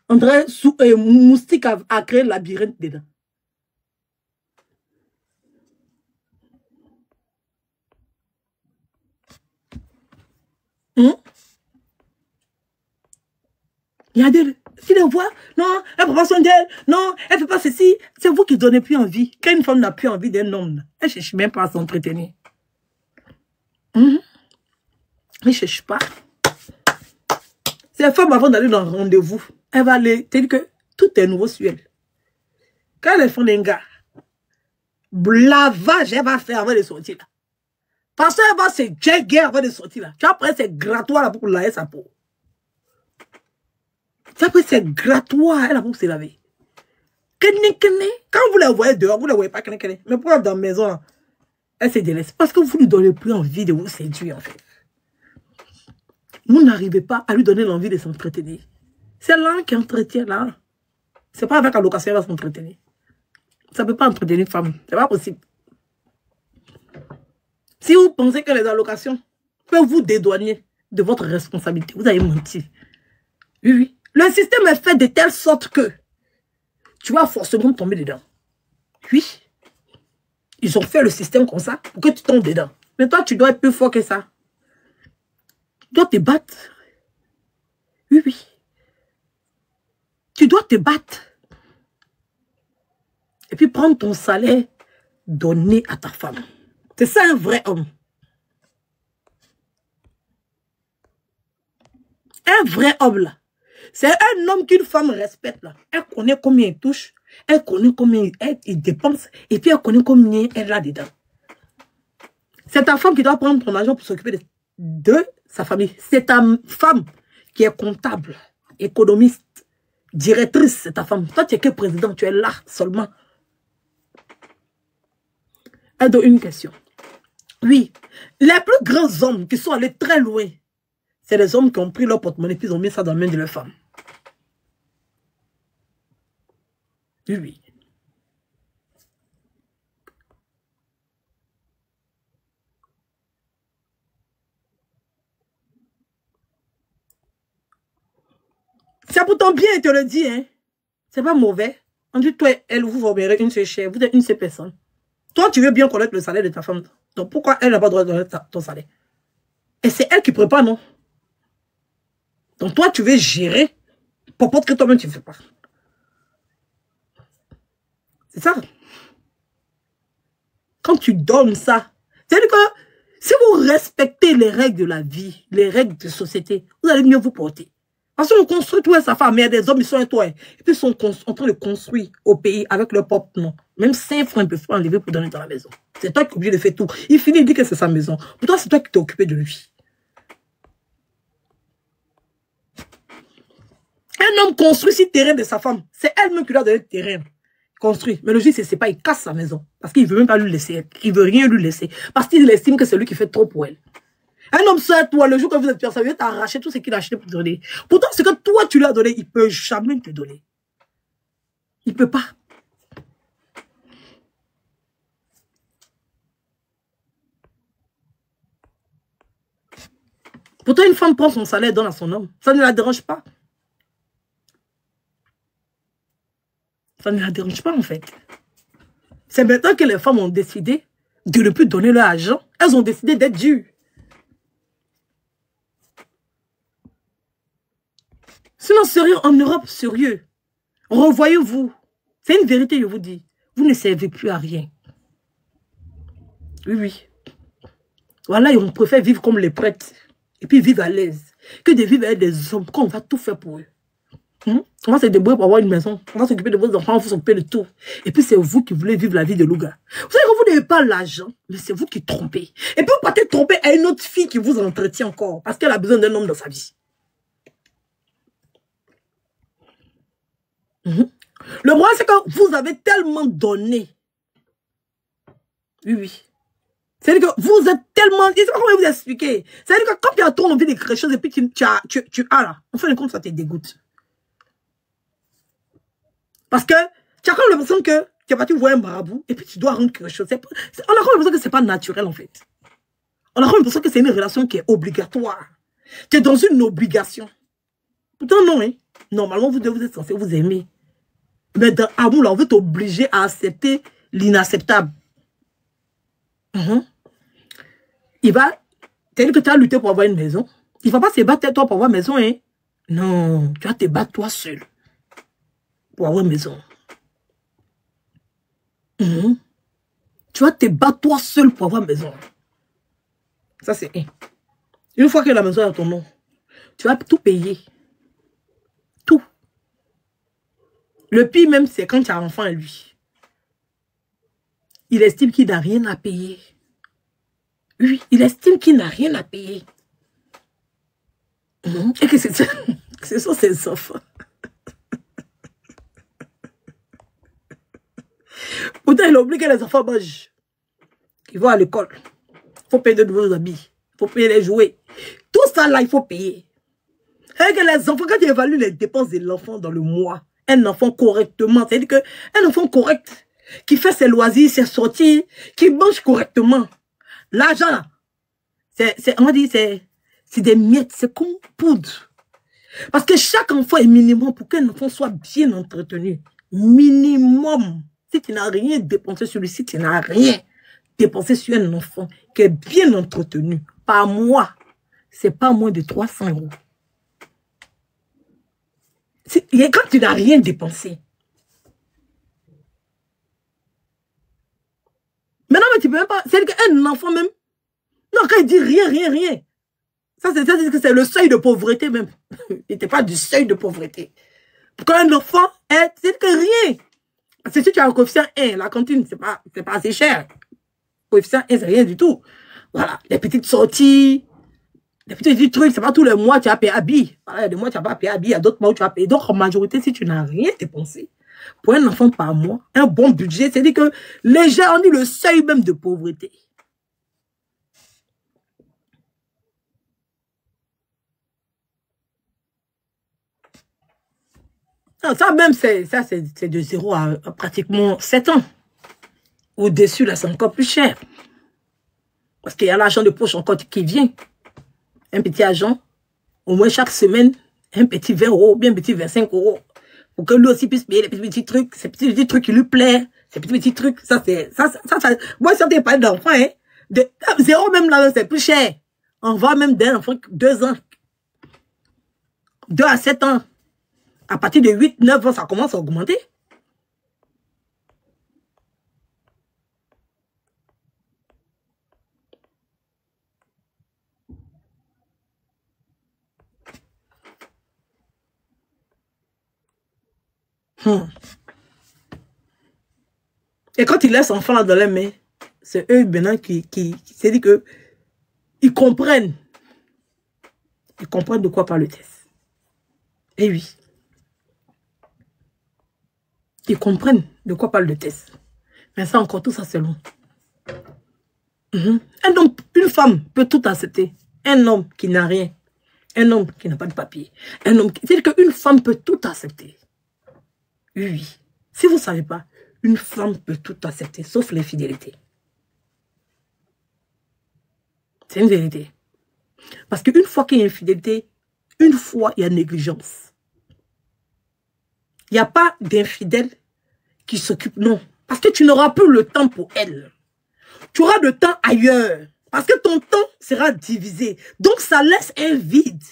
Speaker 1: André, moustique a créé le labyrinthe dedans. Il y a des... Si les voix, non, elle ne prend pas soin d'elle, non, elle ne fait pas ceci. C'est vous qui ne donnez plus envie. Quand une femme n'a plus envie d'un homme, elle ne cherche même pas à s'entretenir. Elle ne cherche pas. Ces femmes, avant d'aller dans le rendez-vous, elle va aller, c'est-à-dire que tout est nouveau sur elle. Quand elle font un gars, lavage, elle va faire avant de sortir là. Parce qu'elle va se jagger avant de sortir là. Tu après, c'est grattoir là pour laver sa peau. Après, c'est grattoir, elle a pour se laver. Quand vous la voyez dehors, vous ne la voyez pas. Mais pour dans la maison, elle se délaisse. Parce que vous ne lui donnez plus envie de vous séduire, en fait. Vous n'arrivez pas à lui donner l'envie de s'entretenir. C'est l'un qui entretient là. C'est pas avec allocation qu'elle va s'entretenir. Ça ne peut pas entretenir une femme. C'est pas possible. Si vous pensez que les allocations peuvent vous dédouaner de votre responsabilité, vous avez menti. Oui, oui. Le système est fait de telle sorte que tu vas forcément tomber dedans. Oui. Ils ont fait le système comme ça pour que tu tombes dedans. Mais toi, tu dois être plus fort que ça. Tu dois te battre. Oui, oui. Tu dois te battre. Et puis prendre ton salaire donné à ta femme. C'est ça un vrai homme. Un vrai homme là. C'est un homme qu'une femme respecte là. Elle connaît combien il touche. Elle connaît combien il dépense. Et puis elle connaît combien elle a dedans. C'est ta femme qui doit prendre ton argent pour s'occuper de sa famille. C'est ta femme qui est comptable, économiste, directrice. C'est ta femme. Toi tu es que président. Tu es là seulement. Elle donne une question. Oui. Les plus grands hommes qui sont allés très loin. C'est les hommes qui ont pris leur porte-monnaie puis ils ont mis ça dans la main de leurs femmes. Oui, oui. C'est pour ton bien, il te le dit, hein. C'est pas mauvais. On dit, toi, elle, vous formerez une seule chair. Vous êtes une seule personne. Toi, tu veux bien connaître le salaire de ta femme. Donc, pourquoi elle n'a pas le droit de donner ton salaire? Et c'est elle qui prépare, non? Donc, toi, tu veux gérer. Pour que toi-même, tu ne fais pas. C'est ça. Quand tu donnes ça, c'est-à-dire que si vous respectez les règles de la vie, les règles de société, vous allez mieux vous porter. Parce qu'on construit tout et sa femme, mais il y a des hommes, ils sont à toi. Et puis ils sont en train de construire au pays avec leur propre nom. Même 5 francs, ils ne peuvent pas enlever pour donner dans la maison. C'est toi qui es obligé de faire tout. Il finit, il dit que c'est sa maison. Pourtant, c'est toi qui t'es occupé de lui. Un homme construit sur le terrain de sa femme. C'est elle-même qui lui a donné le terrain. Construit. Mais le juge, c'est pas, il casse sa maison. Parce qu'il ne veut même pas lui laisser. Il ne veut rien lui laisser. Parce qu'il estime que c'est lui qui fait trop pour elle. Un homme seul, toi, le jour que vous êtes ça veut t'arracher tout ce qu'il a acheté pour te donner. Pourtant, ce que toi, tu lui as donné, il ne peut jamais te donner. Il ne peut pas. Pourtant, une femme prend son salaire et donne à son homme. Ça ne la dérange pas. Ça ne la dérange pas, en fait. C'est maintenant que les femmes ont décidé de ne plus donner leur argent. Elles ont décidé d'être dures. Sinon, sérieux, en Europe, sérieux. Revoyez-vous. C'est une vérité, je vous dis. Vous ne servez plus à rien. Oui, oui. Voilà, on préfère vivre comme les prêtres. Et puis vivre à l'aise. Que de vivre avec des hommes, qu'on va tout faire pour eux. On va se débrouiller pour avoir une maison. On va s'occuper de vos enfants, on va s'occuper de tout. Et puis c'est vous qui voulez vivre la vie de Louga. Vous savez que vous n'avez pas l'argent, mais c'est vous qui trompez. Et puis vous partez tromper à une autre fille qui vous entretient encore. Parce qu'elle a besoin d'un homme dans sa vie. Le problème, c'est que vous avez tellement donné. Oui, oui. C'est-à-dire que vous êtes tellement... Je ne sais pas comment vous expliquer. C'est-à-dire que quand tu as trop envie de quelque chose et puis tu as là, en fin de compte, ça te dégoûte. Parce que tu as comme l'impression que tu es parti voir un marabout et puis tu dois rendre quelque chose. On a comme l'impression que ce n'est pas naturel, en fait. On a comme l'impression que c'est une relation qui est obligatoire. Tu es dans une obligation. Pourtant, non, hein. Normalement, vous êtes censé vous aimer. Mais dans l'amour, là, on veut t'obliger à accepter l'inacceptable. Il va, c'est-à-dire que tu as lutté pour avoir une maison. Il ne va pas se battre toi pour avoir une maison, hein. Non, tu vas te battre toi seul pour avoir une maison. Tu vas te battre toi seul pour avoir une maison. Ça, c'est un. Une fois que la maison est à ton nom, tu vas tout payer. Tout. Le pire même, c'est quand tu as un enfant à lui. Il estime qu'il n'a rien à payer. Oui, il estime qu'il n'a rien à payer. Et que ce sont ses enfants. Pourtant, il oublie que les enfants mangent. Ils vont à l'école. Il faut payer de nouveaux habits. Il faut payer les jouets. Tout ça, là, il faut payer. Et que les enfants, quand tu évalues les dépenses de l'enfant dans le mois, un enfant correctement, c'est-à-dire qu'un enfant correct, qui fait ses loisirs, ses sorties, qui mange correctement, l'argent, on va dire, c'est des miettes, c'est comme poudre. Parce que chaque enfant est minimum pour qu'un enfant soit bien entretenu. Minimum. Si tu n'as rien dépensé sur lui, si tu n'as rien dépensé sur un enfant qui est bien entretenu, par mois, c'est pas moins de 300 €. Quand tu n'as rien dépensé. Maintenant, mais tu peux même pas. C'est qu'un enfant même. Non, quand il dit rien. Ça, c'est le seuil de pauvreté même. Il n'était pas du seuil de pauvreté. Pour qu'un enfant ait, c'est que rien. Parce que si tu as un coefficient 1, la cantine, c'est pas assez cher. Coefficient 1, c'est rien du tout. Voilà, les petites sorties, les petits trucs, c'est pas tous les mois tu as payé habits. Voilà, il y a des mois tu n'as pas payé habits, il y a d'autres mois où tu as payé. Donc, en majorité, si tu n'as rien dépensé, pour un enfant par mois, un bon budget, c'est-à-dire que les gens ont dit le seuil même de pauvreté. Non, ça même, c'est de 0 à pratiquement 7 ans. Au-dessus, là, c'est encore plus cher. Parce qu'il y a l'argent de poche encore qui vient. Un petit argent, au moins chaque semaine, un petit 20 €, bien un petit 25 €. Pour que lui aussi puisse payer les petits trucs, ces petits trucs qui lui plaisent, ces petits trucs. Ça, c'est, ça. Moi, si on ne parle d'enfant, hein, de 0 même là, c'est plus cher. On va même d'un enfant 2 ans. 2 à 7 ans. À partir de 8, 9 ans, ça commence à augmenter. Et quand il laisse l'enfant là dans les mains, c'est eux maintenant qui se dit que ils comprennent. Ils comprennent de quoi parle le test. Et oui. Ils comprennent de quoi parle le test. Mais ça encore, tout ça c'est long. Un homme, une femme peut tout accepter. Un homme qui n'a rien. Un homme qui n'a pas de papier. Un homme qui... C'est-à-dire qu'une femme peut tout accepter. Oui. Si vous ne savez pas, une femme peut tout accepter, sauf l'infidélité. C'est une vérité. Parce qu'une fois qu'il y a infidélité, une fois il y a négligence. Il n'y a pas d'infidèle qui s'occupe, non. Parce que tu n'auras plus le temps pour elle. Tu auras le temps ailleurs. Parce que ton temps sera divisé. Donc ça laisse un vide.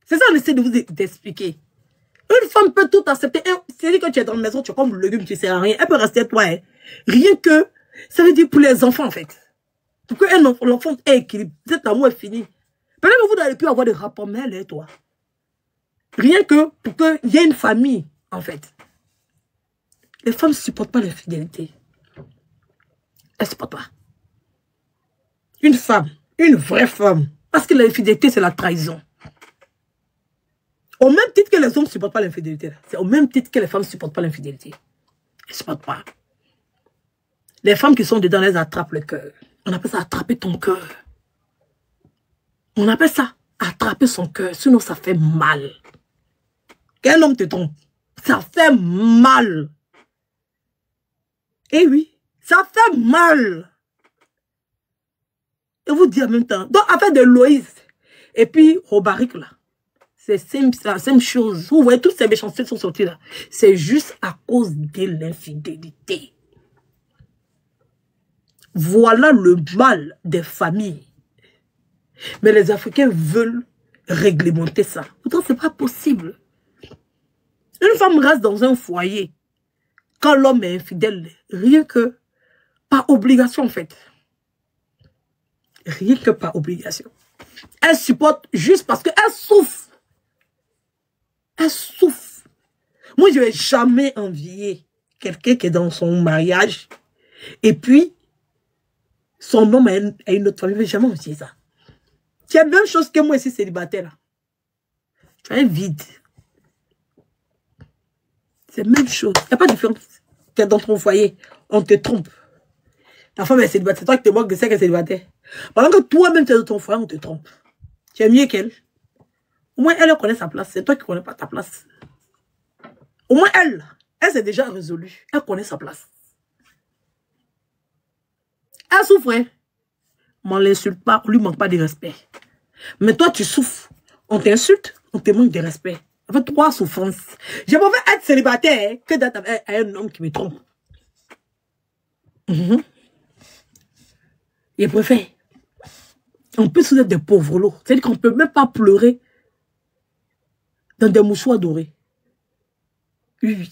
Speaker 1: C'est ça qu'on essaie de vous expliquer. Une femme peut tout accepter. C'est-à-dire que tu es dans la maison, tu es comme le légume, tu ne sais rien. Elle peut rester à toi. Hein. Rien que, ça veut dire pour les enfants en fait. Pour que l'enfant ait équilibre. Cet amour est fini. Peut-être que vous n'allez plus avoir de rapport, mais elle et toi. Rien que pour qu'il y ait une famille, en fait. Les femmes ne supportent pas l'infidélité. Elles ne supportent pas. Une femme, une vraie femme. Parce que l'infidélité, c'est la trahison. Au même titre que les hommes ne supportent pas l'infidélité. C'est au même titre que les femmes ne supportent pas l'infidélité. Elles ne supportent pas. Les femmes qui sont dedans, elles attrapent le cœur. On appelle ça attraper ton cœur. On appelle ça attraper son cœur. Sinon, ça fait mal. Qu'un homme te trompe, ça fait mal. Eh oui, ça fait mal. Et vous dites en même temps. Donc, affaire de Loïs et puis Robaric là, c'est la même chose. Vous voyez, toutes ces méchancetés sont sorties là. C'est juste à cause de l'infidélité. Voilà le mal des familles. Mais les Africains veulent réglementer ça. Pourtant, ce n'est pas possible. Une femme reste dans un foyer quand l'homme est infidèle, rien que par obligation en fait. Rien que par obligation. Elle supporte juste parce qu'elle souffre. Elle souffre. Moi, je ne vais jamais envier quelqu'un qui est dans son mariage et puis son homme a une autre famille. Je ne vais jamais envier ça. C'est la même chose que moi ici célibataire. Là. Tu as un vide. C'est la même chose. Il n'y a pas de différence. Tu es dans ton foyer, on te trompe. La femme est célibataire. C'est toi qui te moques de ça qu'elle est célibataire. Pendant que toi-même tu es dans ton foyer, on te trompe. Tu es mieux qu'elle. Au moins, elle connaît sa place. C'est toi qui ne connais pas ta place. Au moins, elle s'est déjà résolue. Elle connaît sa place. Elle souffre. Hein? On ne l'insulte pas, on ne lui manque pas de respect. Mais toi, tu souffres. On t'insulte, on te manque de respect. En fait, 3 souffrances. Je préfère être célibataire hein, que d'être avec un homme qui me trompe. Je préfère. On peut se être des pauvres lots. C'est-à-dire qu'on ne peut même pas pleurer dans des mouchoirs dorés. Oui.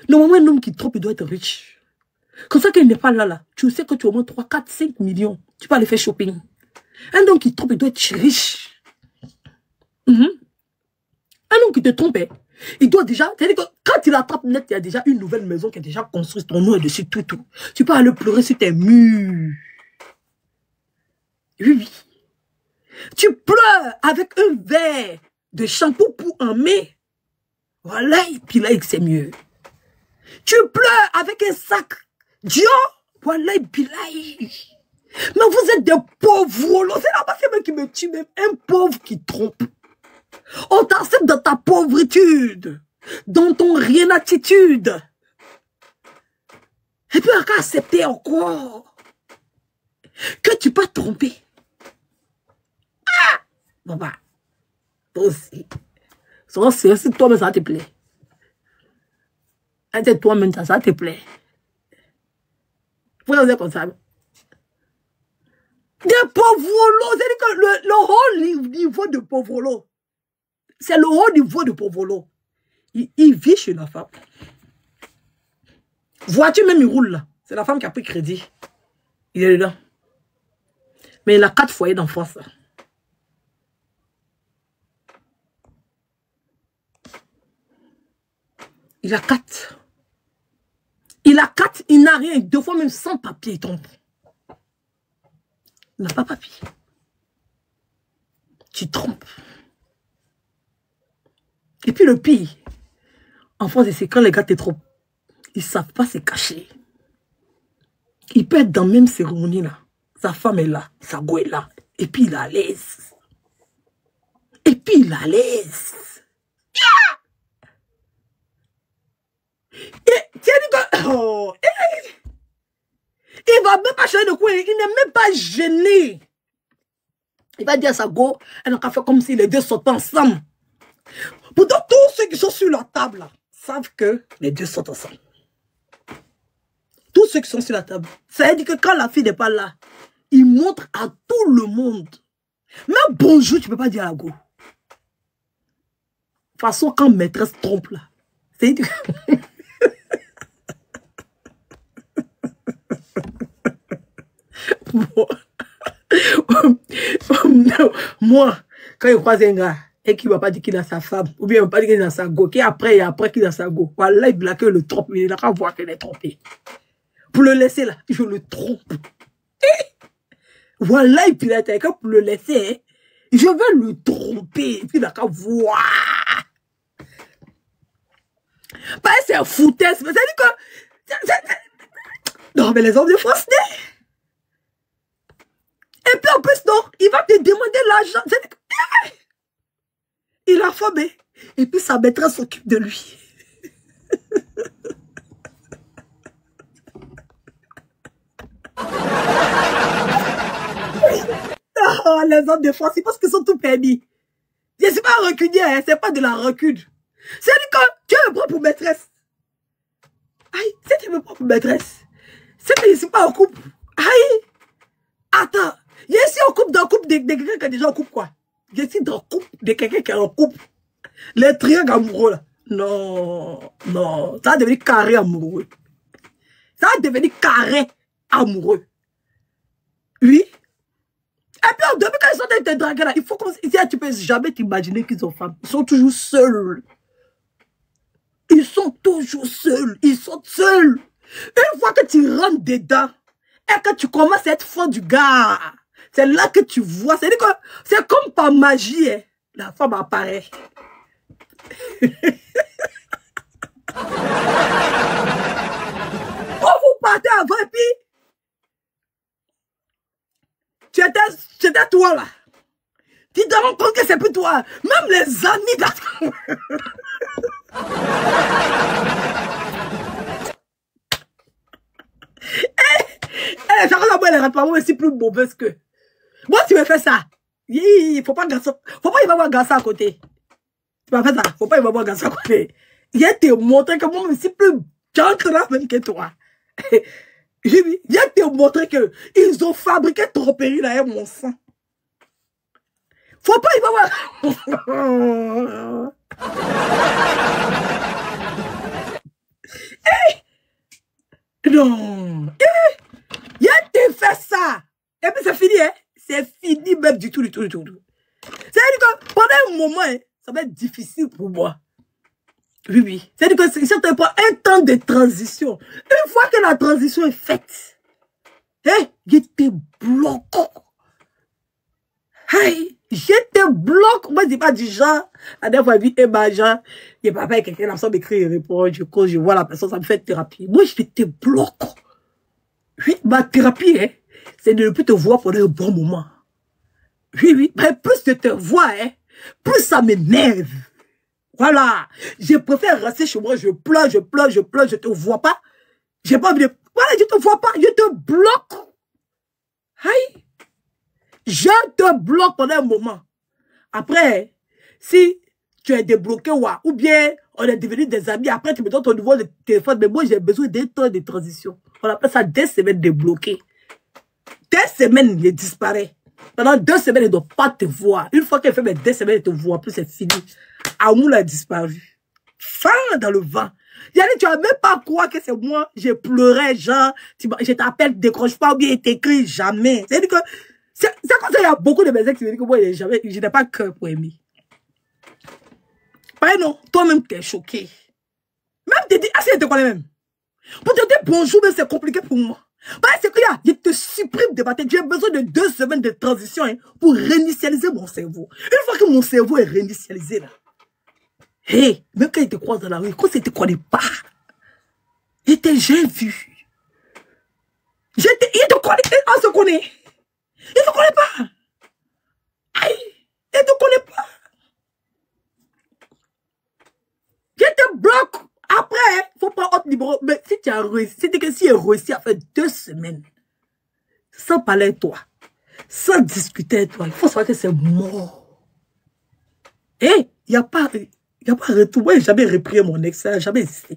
Speaker 1: Normalement, un homme qui trompe, il doit être riche. Comme ça qu'il n'est pas là. Tu sais que tu as au moins 3, 4, 5 millions. Tu peux aller faire shopping. Un homme qui trompe, il doit être riche. Un homme qui te trompe, il doit déjà... C'est-à-dire que quand il attrape net, il y a déjà une nouvelle maison qui est déjà construite. Ton nom est dessus, tout. Tu peux aller pleurer sur tes murs. Oui. Tu pleures avec un verre de shampoing pour un mai. Voilà, et puis là, c'est mieux. Tu pleures avec un sac Dieu. Voilà, et puis là, mais vous êtes des pauvres. C'est là-bas, c'est même qui me tue, même un pauvre qui trompe. On t'accepte dans ta pauvritude, dans ton rien-attitude. Et puis, on va accepter encore que tu peux te tromper. Ah! Bon, bah, toi aussi. Si toi-même, ça te plaît. C'est toi-même, ça te plaît. Pourquoi vous êtes comme ça? Des pauvres, c'est-à-dire que le haut niveau de pauvre, c'est le haut niveau de pauvre. Il vit chez la femme. Voiture même, il roule là. C'est la femme qui a pris crédit. Il est dedans. Mais il a 4 foyers d'enfance. Il a 4. Il a 4, il n'a rien. 2 fois même sans papier, il tombe. Il n'a pas papier. Tu trompes. Et puis le pire, en France, c'est quand les gars te trompent. Ils ne savent pas se cacher. Il peut être dans la même cérémonie là. Sa femme est là, sa go est là. Et puis il est à l'aise. Et puis il est à l'aise. Et tu as dit que... Oh, il va même pas changer de coin. Il n'est même pas gêné. Il va dire à sa go, elle n'a qu'à faire comme si les deux sortent ensemble. Pourtant, tous ceux qui sont sur la table là, savent que les deux sortent ensemble. Tous ceux qui sont sur la table. Ça veut dire que quand la fille n'est pas là, il montre à tout le monde. Même bonjour, tu ne peux pas dire à la go. De toute façon, quand maîtresse trompe là, c'est... Moi, quand je croise un gars et qu'il ne va pas dire qu'il a sa femme, ou bien il ne va pas dire qu'il a sa go, et après qu'il a sa go, voilà, il blague le trompe, il n'a qu'à voir qu'elle est trompée. Pour le laisser là, je le trompe. Voilà, il pilate avec pour le laisser, je vais le tromper, et puis il n'a qu'à voir. Bah, c'est un foutaise, mais ça dit que... Non, mais les hommes de France, et puis en plus, non, il va te demander l'argent. Il a faim, et puis sa maîtresse s'occupe de lui. Oh, les hommes de France, ils pensent qu'ils sont tout permis. Je ne suis pas rancunier, hein, c'est pas de la rancune. C'est-à-dire que tu es ma propre maîtresse. Aïe, si tu es ma propre maîtresse, c'est que je ne suis pas en couple. Aïe, attends. Je suis en couple, dans le couple de quelqu'un qui est déjà en couple, quoi. Je suis dans le couple de quelqu'un qui est en couple. Les triangles amoureux, là. Non, non. Ça va devenir carré amoureux. Ça va devenir carré amoureux. Oui. Et puis, depuis qu'ils sont dans tes dragues, là, il faut comme si tu peux jamais t'imaginer qu'ils sont femmes. Ils sont toujours seuls. Ils sont toujours seuls. Ils sont seuls. Une fois que tu rentres dedans, et que tu commences à être fan du gars, c'est là que tu vois. C'est comme par magie, hein, la femme apparaît. Oh, vous partez avant et puis tu étais toi là. Tu te rends compte que c'est plus toi. Même les amis là. Ça va la elle pas moi, c'est plus mauvaise que. Moi, tu me fais ça. Il faut pas y avoir garçon à côté. Tu m'as fait ça. Faut pas y avoir garçon à côté. Il a te montré que moi, je suis plus gentil même que toi. Il a te montré que ils ont fabriqué tromperie derrière mon sang. Faut pas y avoir. Non. Il a te fait ça. Et puis c'est fini, hein. C'est fini même du tout. C'est-à-dire que pendant un moment, hein, ça va être difficile pour moi. Oui. C'est-à-dire que c'est un temps de transition. Une fois que la transition est faite, hein, je te bloque. Hey, je te bloque. Moi, je dis pas du genre. La dernière fois, je dis, genre, il n'y a pas quelqu'un qui m'écrit, il répond, je vois la personne, ça me fait thérapie. Moi, je te bloque. Oui, ma thérapie, hein, c'est de ne plus te voir pendant un bon moment. Oui, mais plus je te vois, hein, plus ça m'énerve. Voilà. Je préfère rester chez moi, je pleure, je te vois pas. J'ai pas envie de... Voilà, je te vois pas, je te bloque. Aïe. Je te bloque pendant un moment. Après, si tu es débloqué ou bien on est devenus des amis, après tu me donnes ton numéro de téléphone, mais moi j'ai besoin d'un temps de transition. On appelle ça 2 semaines débloquées. 2 semaines, il disparaît. Pendant 2 semaines, il ne doit pas te voir. Une fois qu'elle fait mes 2 semaines, il ne te voit plus, c'est fini. Amour a disparu. Fin dans le vent. Yannick, tu vas même pas croire que c'est moi. Je pleurais, genre, je t'appelle, décroche pas, ou bien il t'écrit jamais. C'est-à-dire que, c'est comme ça, il y a beaucoup de mes ex qui me disent que moi, je n'ai pas cœur pour aimer. Ouais, non, toi-même, tu es choqué. Même te dire, ah, si, je te connais même. Pour te dire bonjour, mais c'est compliqué pour moi. C'est que je te supprime de ma tête. J'ai besoin de 2 semaines de transition pour réinitialiser mon cerveau. Une fois que mon cerveau est réinitialisé, là, hey, même quand il te croise dans la rue, quand il ne te connaît pas, il t'a jamais vu. Il te connaît, on se connaît. Il ne te connaît pas. Aïe, il ne te connaît pas. Je te bloque. Après, il ne faut pas autre numéro. Mais si tu as réussi, c'est que si tu as réussi à faire 2 semaines, sans parler à toi, sans discuter avec toi, il faut savoir que c'est mort. Et il n'y a pas retour. Moi, je n'ai jamais repris mon ex, ça n'a jamais existé.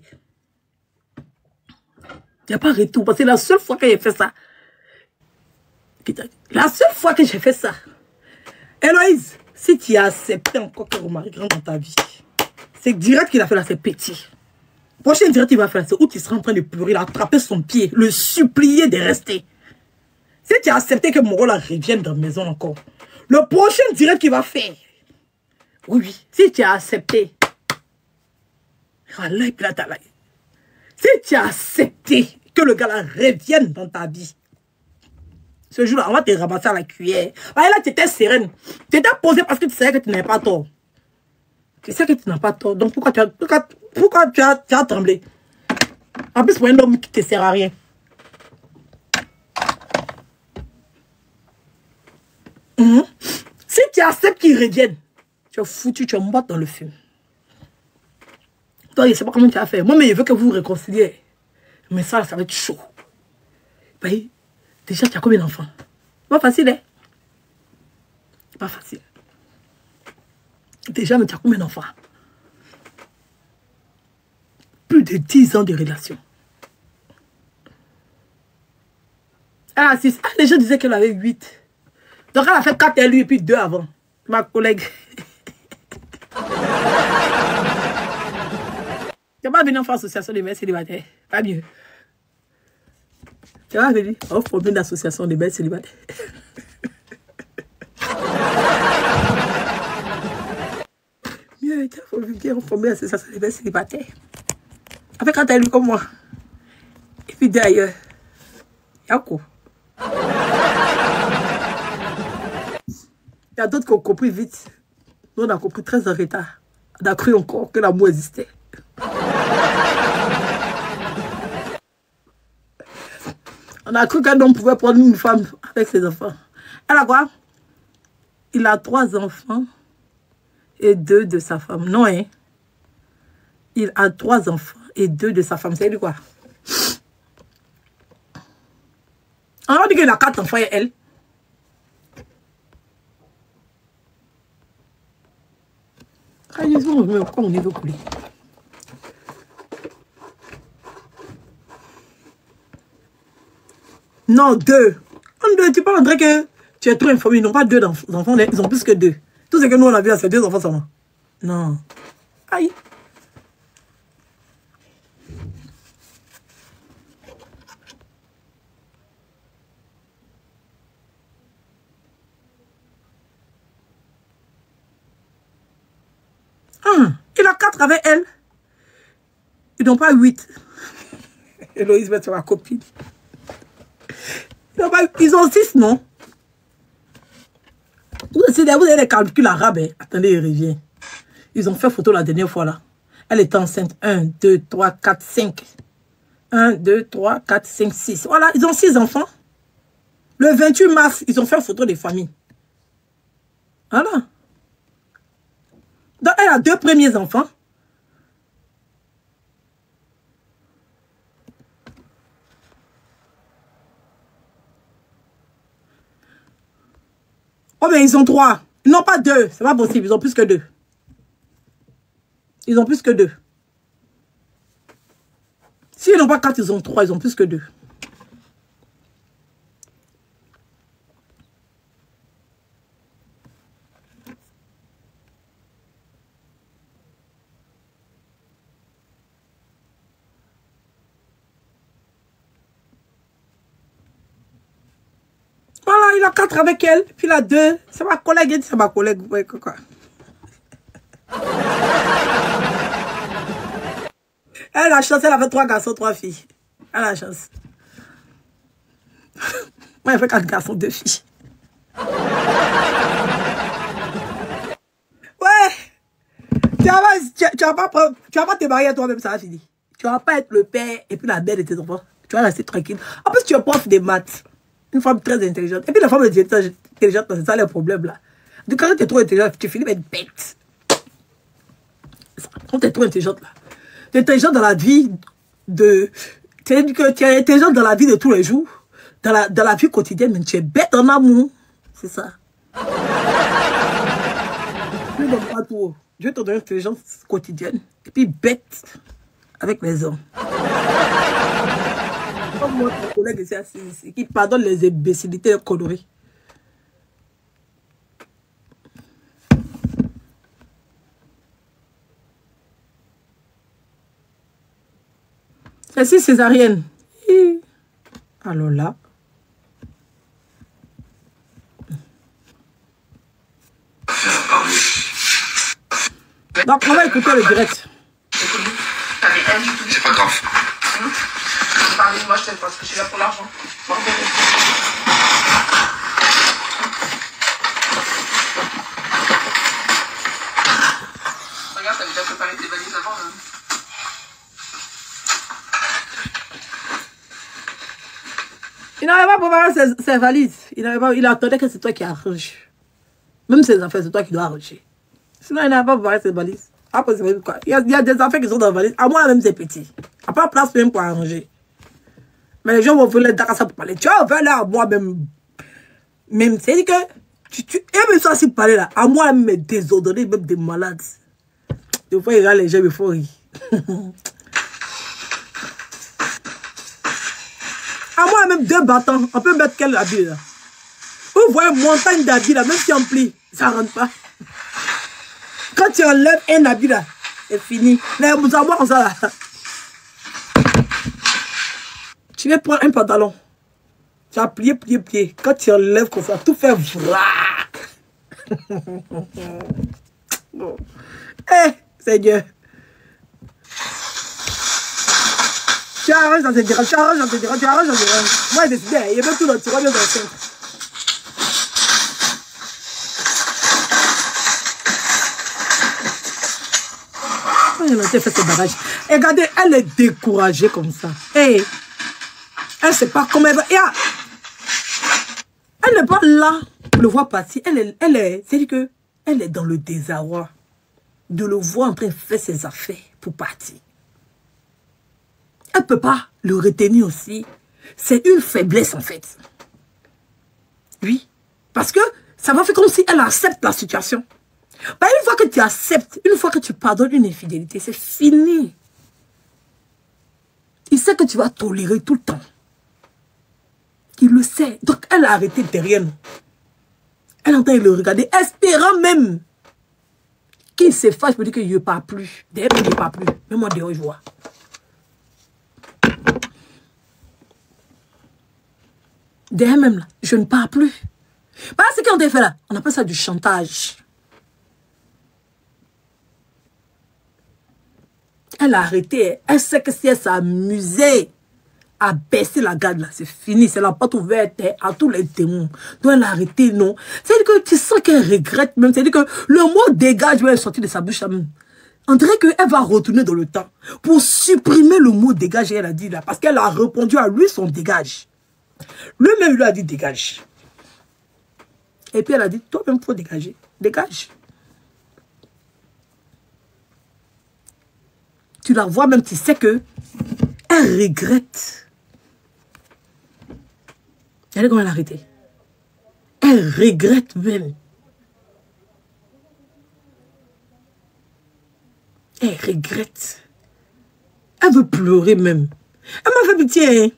Speaker 1: Il n'y a pas retour. Parce que la seule fois que j'ai fait ça, Héloïse, si tu as accepté encore que Romary rentre dans ta vie, c'est direct qu'il a fait là, c'est petit. Prochain direct qu'il va faire, c'est où tu seras en train de pleurer, attraper son pied, le supplier de rester. Si tu as accepté que mon rôle revienne dans la maison encore, le prochain direct qu'il va faire, oui, si tu as accepté, si tu as accepté que le gars-là revienne dans ta vie, ce jour-là, on va te ramasser à la cuillère. Là, tu étais sereine. Tu étais posée parce que tu savais que tu n'avais pas tort. Tu sais que tu n'as pas tort. Donc, pourquoi tu as tremblé? En plus, pour un homme qui ne te sert à rien. Si tu acceptes qu'il revienne, tu es foutu, tu es mort dans le film. Toi, je ne sais pas comment tu as fait. Moi, mais je veux que vous vous réconciliez. Mais ça va être chaud. Voyez, déjà, tu as combien d'enfants? Pas facile, hein? Pas facile. Déjà, mais tu as combien d'enfants? Plus de 10 ans de relation. Elle a 6. Ah, les gens disaient qu'elle avait 8. Donc, elle a fait 4 et lui, et puis 2 avant. Ma collègue. Tu n'as pas venu en faire association des mères célibataires. Pas mieux. Tu vas venir en former une association des mères célibataires. Mieux, il faut bien former une association des mères célibataires. Avec quand elle est comme moi. Et puis d'ailleurs, il y a quoi? Il y a d'autres qui ont compris vite. Nous, on a compris très en retard. On a cru encore que l'amour existait. On a cru qu'un homme pouvait prendre une femme avec ses enfants. Elle a quoi? Il a 3 enfants et 2 de sa femme. Non, hein? Il a 3 enfants et 2 de sa femme. C'est lui quoi? On a dit qu'il a 4 enfants et elle. Ah, ils ont mis au niveau couler. Non, 2. Tu parles, André, que tu es trop informé. Ils n'ont pas 2 enfants, ils ont plus que 2. Tout ce que nous, on a vu, c'est 2 enfants seulement. Non. Aïe. Il a 4 avec elle. Ils n'ont pas 8. Héloïse va être ma copine. Ils ont 6, non? Vous avez les calculs arabes. Hein? Attendez, il revient. Ils ont fait photo la dernière fois là. Elle était enceinte. 1, 2, 3, 4, 5. 1, 2, 3, 4, 5, 6. Voilà, ils ont 6 enfants. Le 28 mars, ils ont fait photo des familles. Voilà. Donc, elle a 2 premiers enfants. Oh, mais ils ont 3. Ils n'ont pas 2. C'est pas possible. Ils ont plus que 2. Ils ont plus que 2. S'ils n'ont pas 4, ils ont 3. Ils ont plus que 2. Voilà, il a 4 avec elle, puis il a 2. C'est ma collègue, c'est ma collègue. Ouais, quoi. Elle a la chance, elle avait 3 garçons, 3 filles. Elle a la chance. Moi, elle fait 4 garçons, 2 filles. Ouais. Tu vas pas te marier toi-même, ça va finir. Tu vas pas être le père et puis la mère de tes enfants. Tu vas rester tranquille. En plus, tu es prof des maths. Une femme très intelligente. Et puis la femme intelligente, c'est ça le problème là. Donc quand tu es trop intelligente, tu finis par être bête. Quand tu es trop intelligente là. Tu es intelligente dans la vie de... Tu es intelligente dans la vie de tous les jours. Dans la vie quotidienne, mais tu es bête en amour. C'est ça. Je ne donne pas tout. Je te donne intelligence quotidienne. Et puis bête avec les hommes. Comme moi, mon collègue ici, qui pardonne les imbécilités et les conneries. Et si césarienne. Alors là. Donc on va écouter le direct.
Speaker 3: C'est pas grave. Parlez-moi, je sais pas, parce que je suis là pour l'argent. Regarde, t'as déjà préparé tes valises avant, hein.
Speaker 1: Il n'avait pas préparé ses valises. Il attendait que c'est toi qui arranges. Même ses affaires, c'est toi qui dois arranger. Sinon, il n'avait pas préparé ses valises. Après, quoi. Il y a des affaires qui sont dans la valise. À moi, même, c'est petit. Il n'y a pas de place même pour arranger. Mais les gens vont venir dans ça pour parler. Tu vas venir à moi même. Même, c'est que tu aimes ça si parler là. À moi, même désordonné, même des malades. Des fois, il y a les gens, il faut rire. À moi, même 2 bâtons. On peut mettre quel habit là? Vous voyez une montagne d'habits là, même si on plie, ça ne rentre pas. Quand tu enlèves un habit là, c'est fini. Mais vous savez comme ça là. Tu vas prendre un pantalon. Tu as plié. Quand tu enlèves comme ça, tout fait vrac. Bon. Eh, Seigneur. Tu arranges dans tes direct, tu arranges dans tes direct. Moi, j'ai décidé, il y a même tout dans le tiroir, bien dans le centre. Elle a fait ses bagages. Et regardez, elle est découragée comme ça. Et elle ne sait pas comment elle va. Elle n'est pas là pour le voir partir. C'est-à-dire qu'elle est dans le désarroi de le voir en train de faire ses affaires pour partir. Elle ne peut pas le retenir aussi. C'est une faiblesse en fait. Oui. Parce que ça va faire comme si elle accepte la situation. Ben, une fois que tu acceptes, une fois que tu pardonnes une infidélité, c'est fini. Il sait que tu vas tolérer tout le temps. Il le sait. Donc, elle a arrêté derrière nous. Elle entend le regarder, espérant même qu'il s'efface pour dire qu'il ne parle plus. Derrière, il ne parle plus. Mais moi, derrière, je vois. Derrière même, là, je ne parle plus. Voilà ce qu'on a fait là. On appelle ça du chantage. Elle a arrêté. Elle sait que si elle s'amusait à baisser la garde là, c'est fini. C'est la porte ouverte à tous les démons. Donc elle a arrêté, non. C'est-à-dire que tu sens qu'elle regrette même. C'est-à-dire que le mot dégage va sortir de sa bouche là même. On dirait qu'elle va retourner dans le temps pour supprimer le mot dégage. Et elle a dit là, parce qu'elle a répondu à lui son dégage. Lui-même lui a dit dégage. Et puis elle a dit, toi-même, il faut dégager. Dégage. Tu la vois même, tu sais que elle regrette. Regardez comment elle a arrêté. Elle regrette même. Elle regrette. Elle veut pleurer même. Elle m'a fait pitié. Hein?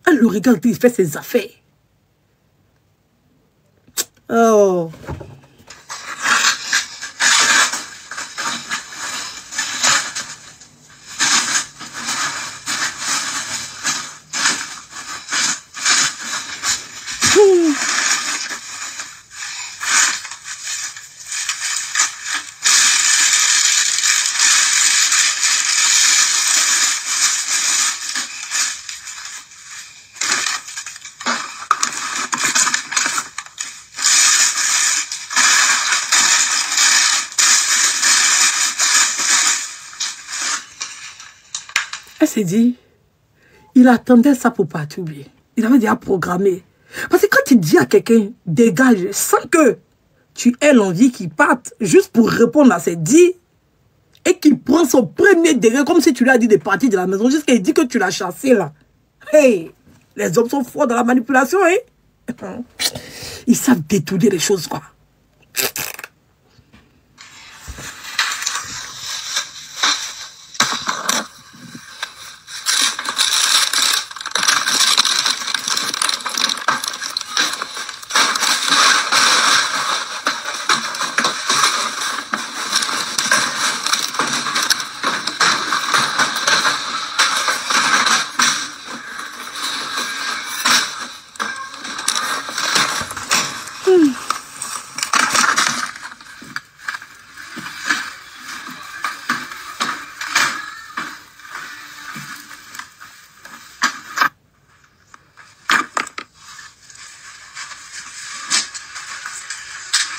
Speaker 1: Elle le regarde, il fait ses affaires. Oh. Elle s'est dit, il attendait ça pour perturber. Il avait déjà programmé. Parce que quand tu dis à quelqu'un, dégage, sans que tu aies l'envie qu'il parte, juste pour répondre à ses dits, et qu'il prend son premier degré, comme si tu lui as dit de partir de la maison, jusqu'à il dit que tu l'as chassé là. Hey, les hommes sont forts dans la manipulation, hein. Ils savent détourner les choses, quoi.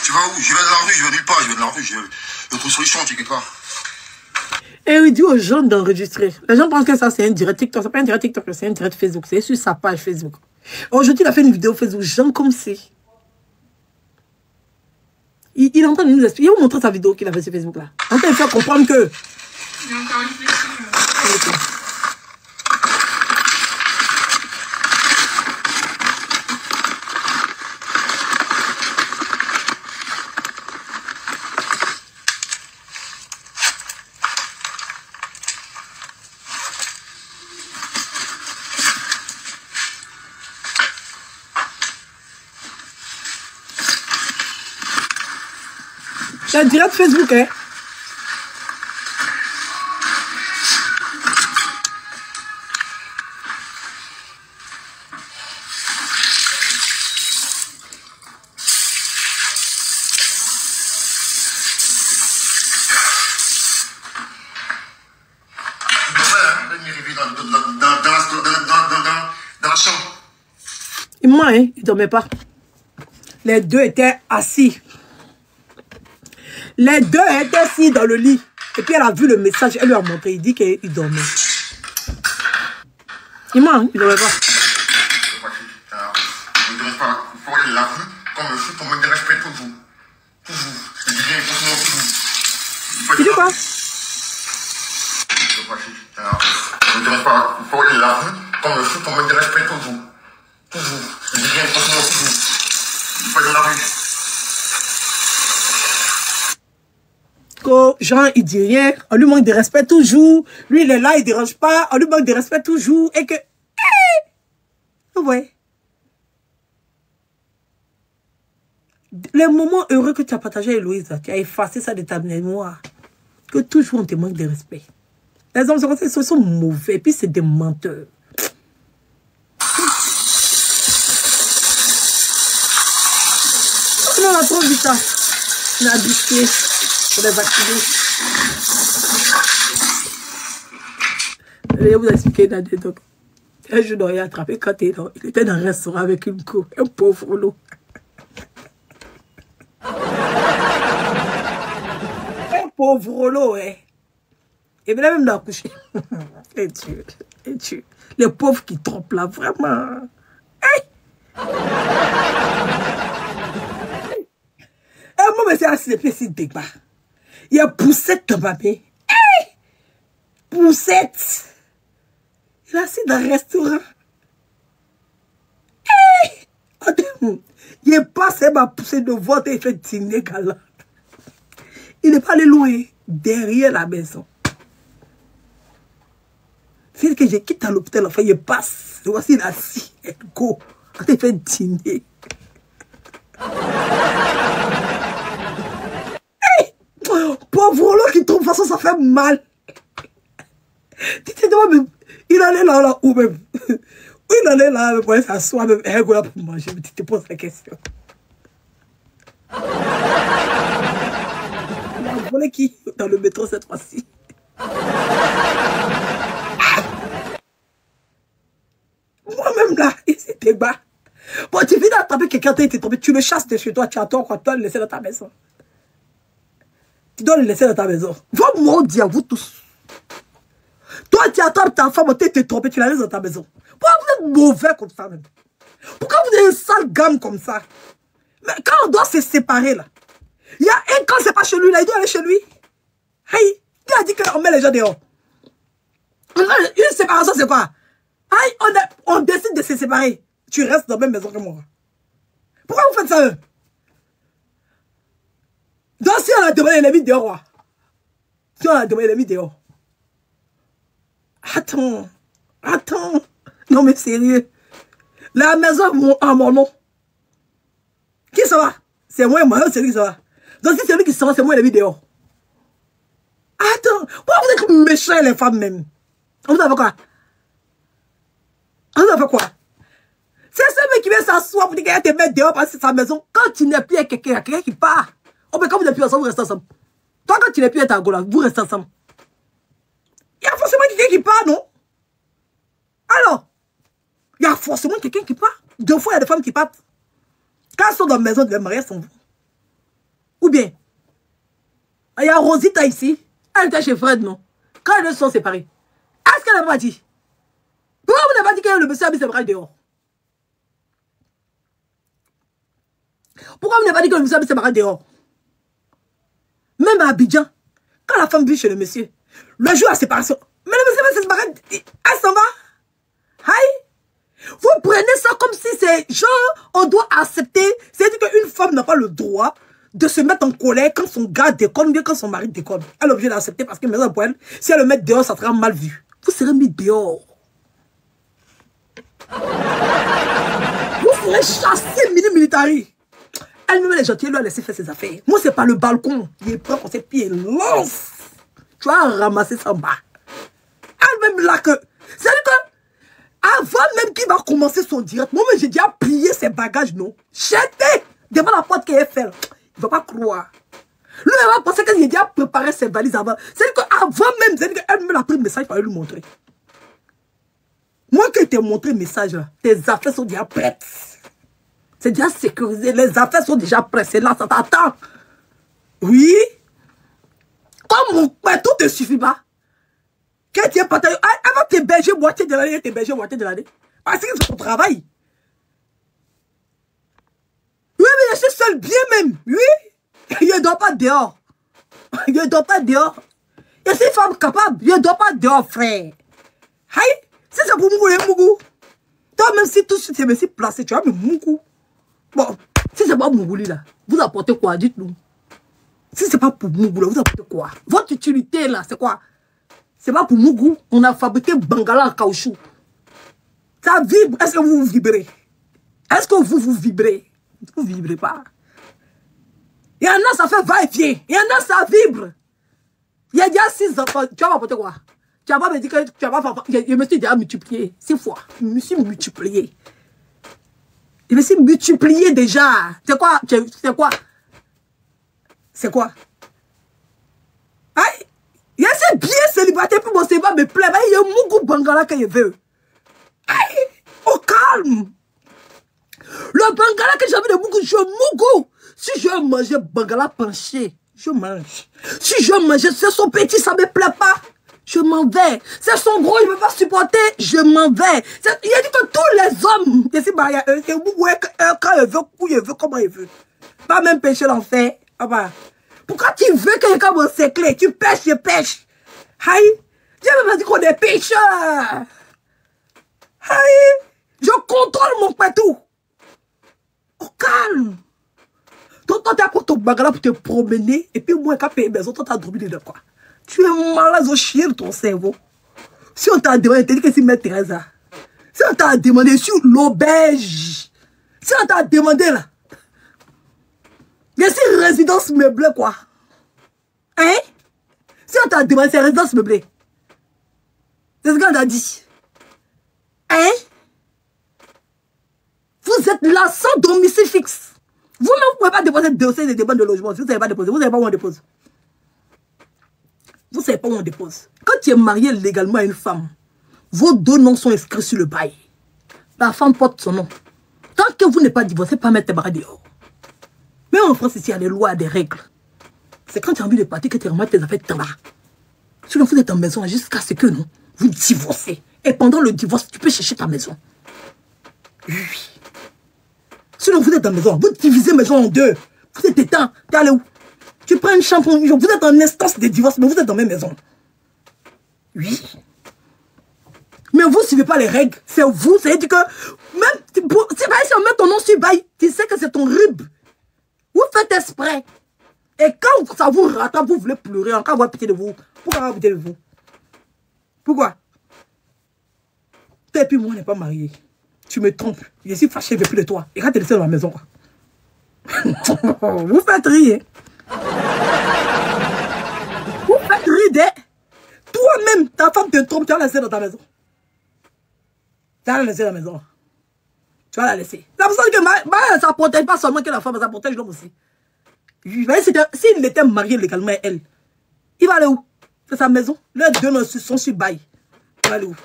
Speaker 2: Tu vas où? Je vais de la rue, je vais nulle part, je vais de la rue, je trouve solution quelque part.
Speaker 1: Et il dit aux gens d'enregistrer. Les gens pensent que ça c'est un direct TikTok. C'est pas un direct TikTok, c'est un direct Facebook. C'est sur sa page Facebook. Aujourd'hui, il a fait une vidéo Facebook. Jean comme c'est. Il est en train de nous expliquer. Il va vous montrer sa vidéo qu'il a fait sur Facebook là. En train de faire comprendre que.
Speaker 3: Il y a encore une question.
Speaker 1: C'est un direct Facebook, hein.
Speaker 2: Dans la chambre.
Speaker 1: Et moi, hein, il ne dormait pas. Les deux étaient assis. Les deux étaient assis dans le lit. Et puis elle a vu le message, elle lui a montré. Il dit qu'il dormait. Et moi, hein, il ne dormait pas.
Speaker 2: Il ne dormait pas. Il faut aller la rue comme le foot, on me respecte toujours. Toujours. Je dis bien, il faut toujours.
Speaker 1: Tu dis quoi?
Speaker 2: Il ne dormait pas. Il faut aller la rue comme le foot, on me respecte toujours. Toujours. Je dis bien, il faut toujours. Il faut aller dans la rue.
Speaker 1: Jean, il dit rien, on lui manque de respect toujours. Lui, il est là, il ne dérange pas, on lui manque de respect toujours. Et que... Ouais. Les moments heureux que tu as partagés avec Louise, tu as effacé ça de ta mémoire. Que toujours on te manque de respect. Les hommes sont mauvais, et puis c'est des menteurs. On a trop vu ça. On a habitué. Pour les vacciner. Je vais vous expliquer une anecdote. Un jour, il a attrapé quand il était dans un restaurant avec une co, un pauvre lot. Un pauvre lot, hein. Il venait même d'accoucher. Et tu. Les pauvres qui trompent là, vraiment. Hey! Et moi, je suis assis, c'est débat. Il a poussé ton papier. Hey! poussette. Il est assis dans le restaurant. Il est passé ma poussée de vote et il fait dîner galant. Il n'est pas allé loin, derrière la maison. C'est que je quitte à l'hôpital, enfin, il passe. Voici, il est assis, et go. Il fait dîner. Hey, pauvre l'autre qui tombe, de toute façon, ça fait mal. Il allait là, où même? Il allait là, pour s'asseoir, même, et là pour manger. Tu te poses la question. Il a volé qui dans le métro cette fois-ci? Moi-même là, il s'était bas. Bon, tu viens d'attraper quelqu'un, tu es tombé, tu le chasses de chez toi, tu attends quoi, tu dois le laisser dans ta maison. Tu dois le laisser dans ta maison. Va maudire, vous tous. Toi, tu attrapes ta femme, tu t'es trompé, tu la laisses dans ta maison. Pourquoi vous êtes mauvais comme ça même? Pourquoi vous êtes une sale gamme comme ça? Mais quand on doit se séparer là, il y a un quand c'est pas chez lui là, il doit aller chez lui. Hey, qui a dit qu'on met les gens dehors? Une séparation c'est quoi? Hey, on décide de se séparer. Tu restes dans la même maison que moi. Pourquoi vous faites ça? Donc si on a demandé l'ennemi dehors, si on a demandé l'ennemi dehors. Attends. Non mais sérieux. La maison en mon nom. Qui ça va? C'est moi, c'est lui qui ça va. Donc si c'est lui qui ça va, c'est moi l'ennemi dehors. Attends. Pourquoi vous êtes méchants les femmes même? On vous a fait quoi? C'est ce mec qui vient s'asseoir pour dire qu'il te met dehors parce que c'est sa maison. Quand tu n'es plus avec quelqu'un, il y a quelqu'un qui part. Oh, mais quand vous n'êtes plus ensemble, vous restez ensemble. Toi, quand tu n'es plus avec ta gola, vous restez ensemble. Il y a forcément quelqu'un qui part, non? Alors, il y a forcément quelqu'un qui part. Deux fois, il y a des femmes qui partent. Quand elles sont dans la maison de leur mari, elles sont vous. Ou bien, il y a Rosita ici. Elle était chez Fred, non? Quand elles sont séparées, est-ce qu'elle n'a pas dit? Pourquoi vous n'avez pas dit que le monsieur a mis ses bras dehors? Pourquoi vous n'avez pas dit que le monsieur a mis ses bras dehors? Même à Abidjan, quand la femme vit chez le monsieur, le jour de la séparation, mais le monsieur va se séparer, elle s'en va. Aïe! Vous prenez ça comme si c'est genre, on doit accepter. C'est-à-dire qu'une femme n'a pas le droit de se mettre en colère quand son gars déconne ou bien quand son mari déconne. Elle est obligée d'accepter parce que, mais pour elle, si elle le met dehors, ça sera mal vu. Vous serez mis dehors. Vous serez chassé militari. Elle-même, elle est gentille, elle lui a laissé faire ses affaires. Moi, c'est pas le balcon. Il prend pour ses pieds, lance. Tu vas ramasser ça en bas. Elle-même là que. C'est-à-dire que, avant même qu'il va commencer son direct, moi, j'ai déjà plié ses bagages, non? J'étais devant la porte qu'elle fait. Il ne va pas croire. Lui, elle va penser qu'il a déjà préparé ses valises avant. C'est-à-dire qu'avant même, c'est-à-dire qu'elle-même a pris le message, il fallait lui montrer. Moi, qui t'ai montré le message, là, tes affaires sont déjà prêtes. C'est déjà sécurisé. Les affaires sont déjà prêtes. C'est là, ça t'attend. Oui. Comme mon père, tout ne suffit pas. Quand tu es pas, elle va t'héberger moitié de l'année, t'héberger moitié de l'année. Parce que c'est ton travail. Oui, mais je suis seul, bien même. Oui. Je ne dors pas dehors. Je ne dors pas dehors. Je suis femme capable. Je ne dors pas dehors, frère. Aïe. Si c'est pour Mougou, toi, même si tout de suite c'est merci placé, tu vas me Mougou. Bon, si c'est pas Mougouli là, vous apportez quoi? Dites-nous. Si c'est pas pour Mougou là, vous apportez quoi? Votre utilité là, c'est quoi? C'est pas pour Mougou. On a fabriqué Bangala en caoutchouc. Ça vibre. Est-ce que vous vibrez? Est-ce que vous vibrez? Vous ne vibrez pas. Il y en a, ça fait va-et-vient. Il y en a, ça vibre. Il y a déjà 6 enfants. Tu vas m'apporter quoi? Tu vas pas me dire que tu vas pas faire. Je me suis déjà multiplié 6 fois. Je me suis multiplié. Je me suis multiplié déjà. C'est quoi? C'est quoi? C'est quoi? Aïe! Il y a ce bien célibataire pour mon célibat me plaît. Il y a un Mougou Bangala que je veux. Aïe! Au calme! Le Bangala que j'avais de Mougou, je Mougou. Si je veux manger Bangala penché, je mange. Si je veux manger, c'est son petit, ça me plaît pas. Je m'en vais. C'est son gros, il ne veut pas supporter. Je m'en vais. Il a dit que tous les hommes, quand il veut, comment il veut. Pas même pêcher l'enfer. Pourquoi tu veux que quelqu'un me s'éclaire? Tu pêches, je pêche. Aïe. J'ai même dit qu'on est pécheurs. Aïe, je contrôle mon patou. Au calme. Donc, toi, tu as pris ton bagala pour te promener. Et puis, moi, quand tu as payé maison, toi, tu as dormi de quoi? Tu es malade au chien de ton cerveau. Si on t'a demandé, t'as dit que c'est Mère Teresa. Si on t'a demandé sur l'auberge. Si on t'a demandé là. Il y a une résidence meublée, quoi. Hein? Si on t'a demandé, c'est résidence meublée. C'est ce qu'on t'a dit. Hein? Vous êtes là sans domicile fixe. Vous-même, vous ne pouvez pas déposer des demandes de logement. Si vous ne savez pas déposer, vous ne savez pas où on dépose. Vous ne savez pas où on dépose. Quand tu es marié légalement à une femme, vos deux noms sont inscrits sur le bail. La femme porte son nom. Tant que vous n'êtes pas divorcé, pas mettre tes barres dehors. Mais en France, ici, il y a des lois, des règles. C'est quand tu as envie de partir que tu remontes tes affaires de là. Sinon, vous êtes en maison jusqu'à ce que non, vous divorcez. Et pendant le divorce, tu peux chercher ta maison. Oui. Sinon, vous êtes en maison. Vous divisez maison en deux. Vous êtes éteint. T'es allé où? Tu prends une chambre. Vous êtes en instance de divorce, mais vous êtes dans la même maison. Oui. Mais vous ne suivez pas les règles. C'est vous. C'est-à-dire que même c'est pas si on met ton nom sur bail, tu sais que c'est ton rib. Vous faites exprès. Et quand ça vous rattrape, vous voulez pleurer, encore avoir pitié de vous. Pourquoi avoir pitié de vous? Pourquoi? Et puis moi, on n'est pas marié. Tu me trompes. Je suis fâché, je ne veux plus de toi. Et quand tu es laissé dans la maison, quoi. Vous faites rire. Vous faites rire. Toi-même, ta femme te trompe, tu vas la laisser dans ta maison. Tu vas la laisser dans la maison. Tu vas la laisser. C'est pour ça que ça ne protège pas seulement que la femme, ça protège l'homme aussi. S'il était marié légalement, elle, il va aller où? C'est sa maison. Les deux sont sur bail. Il va aller où?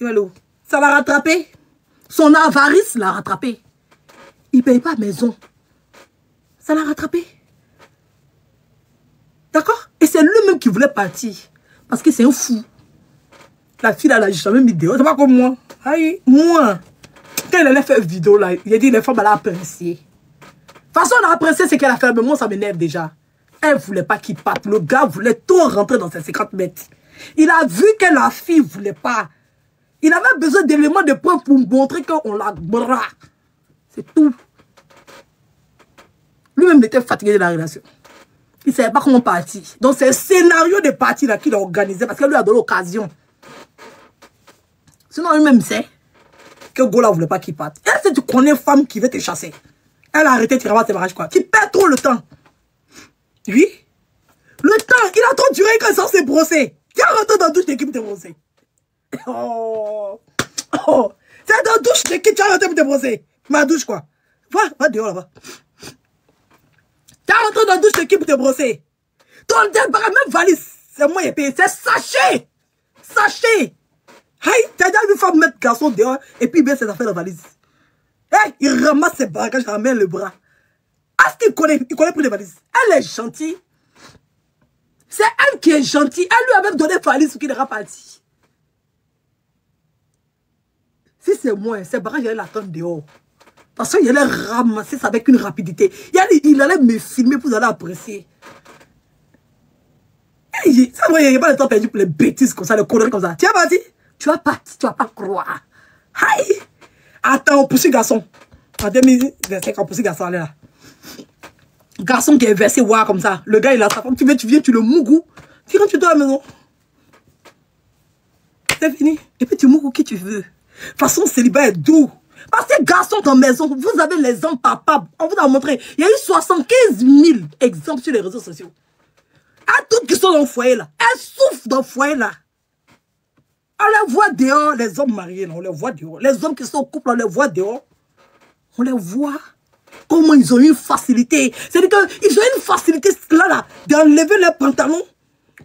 Speaker 1: Il va aller où? Ça l'a rattrapé. Son avarice l'a rattrapé. Il ne paye pas maison. Ça l'a rattrapé. D'accord? Et c'est lui-même qui voulait partir. Parce que c'est un fou. La fille, elle n'a jamais mis dehors. C'est pas comme moi. Aïe, moi. Quand il allait faire une vidéo, là, il a dit les femmes, elle a apprécié. De toute façon, elle a apprécié ce qu'elle a fait. Mais moi, ça m'énerve déjà. Elle ne voulait pas qu'il parte. Le gars voulait tout rentrer dans ses 50 mètres. Il a vu que la fille ne voulait pas. Il avait besoin d'éléments de preuve pour montrer qu'on la bras. C'est tout. Lui-même était fatigué de la relation. Il ne savait pas comment partir. Donc c'est un scénario de partie là qu'il a organisé parce qu'elle lui a donné l'occasion. Sinon lui-même sait que Gola ne voulait pas qu'il parte. Et si tu connais une femme qui veut te chasser, elle a arrêté de travailler tes mariages quoi. Tu perds trop le temps. Oui. Le temps, il a trop duré quand ça s'est brossé. Tu as rentré dans la douche d'équipe de brosser. Oh. Oh. C'est dans la douche d'équipe tu as rentré pour te brosser. Ma douche quoi. Va dehors là-bas. Tu as rentré dans la douche d'équipe pour te brosser. Ton débarras, même valise, c'est moi qui ai payé. C'est sachet. Sachet. Aïe, tu as déjà vu une femme mettre garçon dehors et puis il met ses affaires dans la valise. Hey, il ramasse ses bagages, il ramène le bras. Ah, il connaît pour les valises. Elle est gentille. C'est elle qui est gentille. Elle lui a même donné la valise pour qu'il est reparti. Si c'est moi, ces bagages, j'allais l'attendre dehors. Parce qu'il allait ramasser ça avec une rapidité. Il allait me filmer pour aller apprécier. Ça, moi, il n'y a pas de temps perdu pour les bêtises comme ça, les conneries comme ça. Tu as parti? Tu vas partir, tu vas pas croire. Aïe! Attends, on poursuit garçon. En 2025, on poursuit garçon, allez là. Garçon qui est versé voir comme ça. Le gars, il a sa femme. Tu viens, tu le mougou. Tu rentres, tu dois à la maison. C'est fini. Et puis tu mougou qui tu veux. De toute façon, célibat est doux. Parce que garçon dans la maison, vous avez les hommes papa. On vous a montré. Il y a eu 75 000 exemples sur les réseaux sociaux. À toutes qui sont dans le foyer là. Elles souffrent dans le foyer là. On les voit dehors, les hommes mariés, là, on les voit dehors. Les hommes qui sont en couple, on les voit dehors. On les voit. Comment ils ont eu une facilité. C'est-à-dire qu'ils ont eu une facilité là, d'enlever leurs pantalons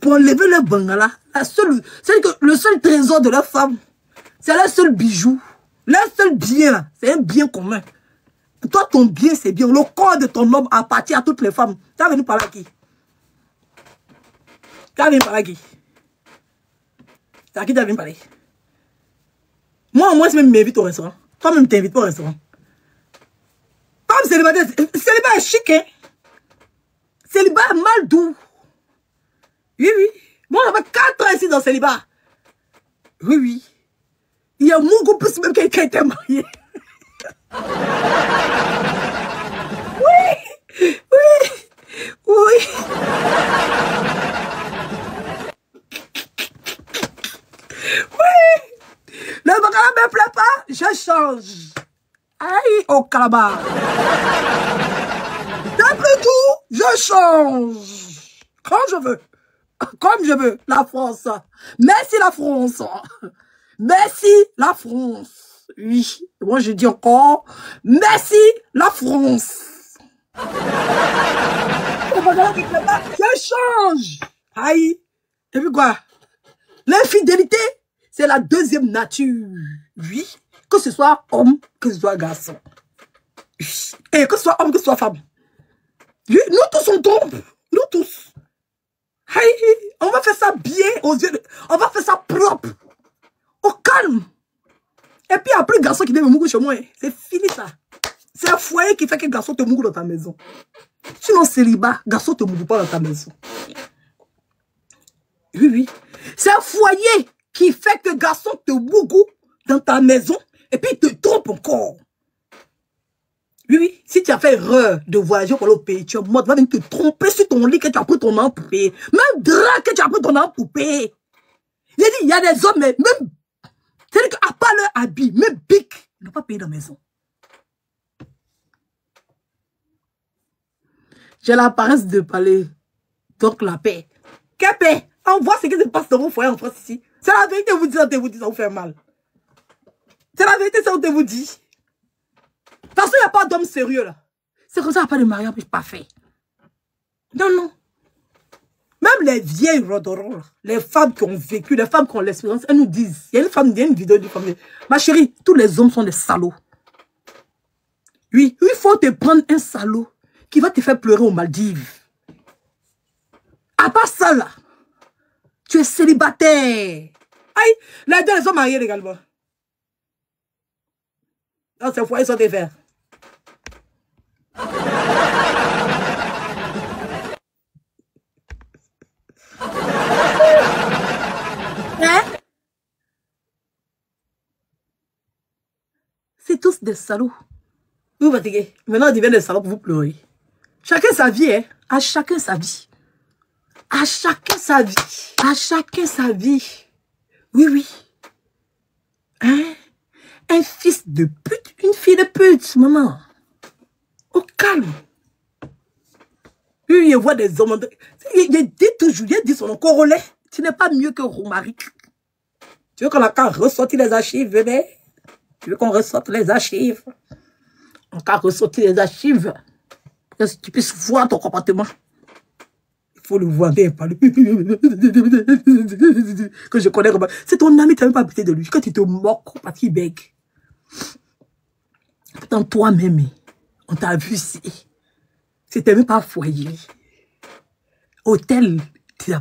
Speaker 1: pour enlever leurs bangala. C'est-à-dire que le seul trésor de leur femme, c'est leur seul bijou. Leur seul bien, c'est un bien commun. Toi, ton bien, c'est bien. Le corps de ton homme appartient à toutes les femmes. Tu as venu par là qui? Tu as venu par là qui? C'est à qui tu as venu parler? Moi, au moins, même m'invite au restaurant. Toi-même, t'invites pas au restaurant. Comme célibataire, célibat est chic, hein? Célibat est mal doux. Oui, oui. Moi, on n'a pas dans le célibat. Oui, oui. Il y a beaucoup plus même quelqu'un qui était marié. Oui, oui, oui. Oui. Le bagage ne me plaît pas, je change. Aïe, au calabar. D'après tout, je change. Quand je veux. Comme je veux. La France. Merci la France. Merci la France. Oui. Moi, je dis encore, merci la France. Le bagage ne me plaît pas, je change. Aïe. Et puis quoi? L'infidélité, c'est la deuxième nature. Oui. Que ce soit homme, que ce soit garçon. Oui. Et que ce soit homme, que ce soit femme. Oui. Nous tous, on trompe. Nous tous. Aïe. On va faire ça bien aux yeux. On va faire ça propre. Au calme. Et puis après, le garçon qui vient me mourir chez moi, c'est fini ça. C'est un foyer qui fait que le garçon te mouille dans ta maison. Sinon, célibat, garçon te mouille pas dans ta maison. Oui, oui. C'est un foyer qui fait que le garçon te mouille dans ta maison et puis il te trompe encore. Oui, oui. Si tu as fait erreur de voyager pour l'autre pays, tu es mort, tu vas venir te tromper sur ton lit que tu as pris ton an pour payer. Même drap que tu as pris ton an pour payer. Il a dit, il y a des hommes, mais même, c'est-à-dire qu'à part leur habit, même bic, ils n'ont pas payé dans la maison. J'ai l'apparence de parler. Donc la paix. Quelle paix? On voit ce qui se passe dans vos foyers en France ici. C'est la vérité, vous dites, ça vous fait mal. C'est la vérité, ça vous dit. Parce qu'il n'y a pas d'homme sérieux là. C'est comme ça, il n'y a pas de mariage parfait. Non, non. Même les vieilles rodorons, les femmes qui ont vécu, les femmes qui ont l'expérience, elles nous disent. Il y a une femme, il y a une vidéo d'une femme. Ma chérie, tous les hommes sont des salauds. Oui, il faut te prendre un salaud qui va te faire pleurer aux Maldives. À part ça là, tu es célibataire. Aïe, les deux, ils sont mariés également. Dans ces foyers, ils sont des verts. Hein? C'est tous des salauds. Vous vous fatiguez. Maintenant, ils deviennent des salauds pour vous pleurer. Chacun sa vie, hein? À chacun sa vie. À chacun sa vie. À chacun sa vie. Oui, oui. Hein? Un fils de pute, une fille de pute, maman. Au calme. Oui, il voit des hommes. Il dit toujours, il dit son nom, Corolet. Tu n'es pas mieux que Romaric. Tu veux qu'on a ressorti les archives, venez? Tu veux qu'on ressorte les archives? On a ressorti les archives. Pour que tu puisses voir ton comportement. Il faut le voir bien parler. Que je connais. C'est ton ami, tu n'as même pas habité de lui. Quand tu te moques parce qu'il bègue. Pourtant, toi-même, on t'a vu ici. C'était même pas foyer. Hôtel, tu n'as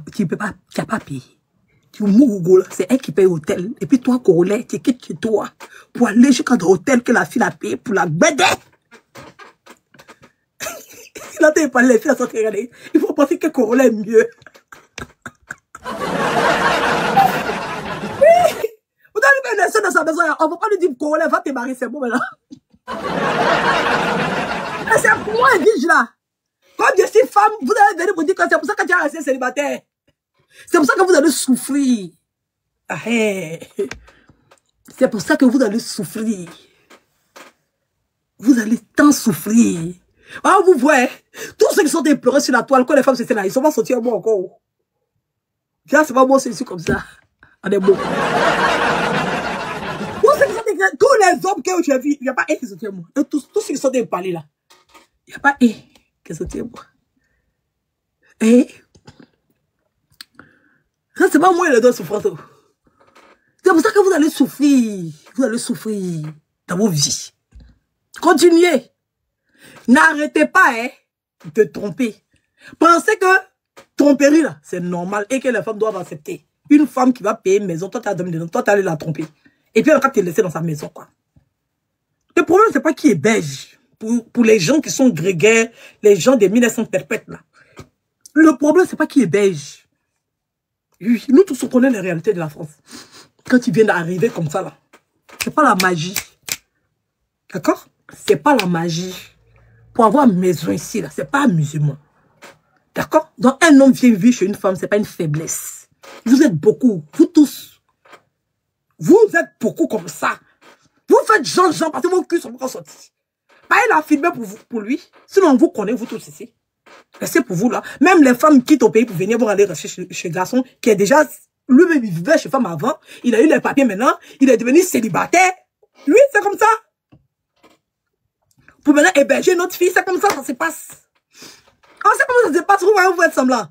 Speaker 1: pas payé. Tu mourres, c'est elle qui paye l'hôtel. Et puis toi, Corolet, tu quittes chez toi pour aller jusqu'à l'hôtel que la fille a payé pour la gbédé. Il a parlé, les filles sont regardées. Il faut penser que Corolet est mieux. Oui. Vous allez mettre une dans sa maison. On ne va pas lui dire Corolet, va te marier, c'est bon maintenant. C'est pour moi, dis-je là. Comme je suis femme, vous allez venir vous dire que c'est pour ça que tu as resté célibataire. C'est pour ça que vous allez souffrir. Ah, hey. C'est pour ça que vous allez souffrir. Vous allez tant souffrir. Ah, vous voyez, tous ceux qui sont implorés sur la toile, quand les femmes c'était là, ils ne sont pas sortis à moi encore. Là, c'est pas moi, c'est ici comme ça. On est beau. Tous les hommes que j'ai vus, il n'y a pas un qui sortit à moi. Tous ceux qui sont parlés là, il n'y a pas un qui sortit à moi. Et ça, c'est pas moi qui les dois souffrir. C'est pour ça que vous allez souffrir. Vous allez souffrir dans vos vies. Continuez. N'arrêtez pas de tromper. Pensez que tromperie, là, c'est normal et que les femmes doivent accepter. Une femme qui va payer une maison, toi, tu as donné des noms, toi, tu allé la tromper. Et puis, elle va te laisser dans sa maison, quoi. Le problème, c'est pas qui est belge. Pour les gens qui sont grégaires, les gens des 1900 perpètes, là. Le problème, c'est pas qui est belge. Oui, nous tous on connaît les réalités de la France. Quand ils viennent d'arriver comme ça là, c'est pas la magie. D'accord? C'est pas la magie. Pour avoir une maison ici, là, c'est pas amusement. D'accord? Donc, un homme vient vivre chez une femme, c'est pas une faiblesse. Vous êtes beaucoup, vous tous. Vous êtes beaucoup comme ça. Vous faites genre, parce que vos culs sont pas sortis. Pas il a filmé pour lui. Sinon, on vous connaît, vous tous ici. Et c'est pour vous, là. Même les femmes quittent au pays pour venir, vont aller rester chez garçon, qui est déjà, lui-même, il vivait chez femme avant. Il a eu les papiers maintenant. Il est devenu célibataire. Lui, c'est comme ça. Pour maintenant héberger notre fille, c'est comme ça se passe. Oh, c'est comme ça se passe, vous êtes semblant.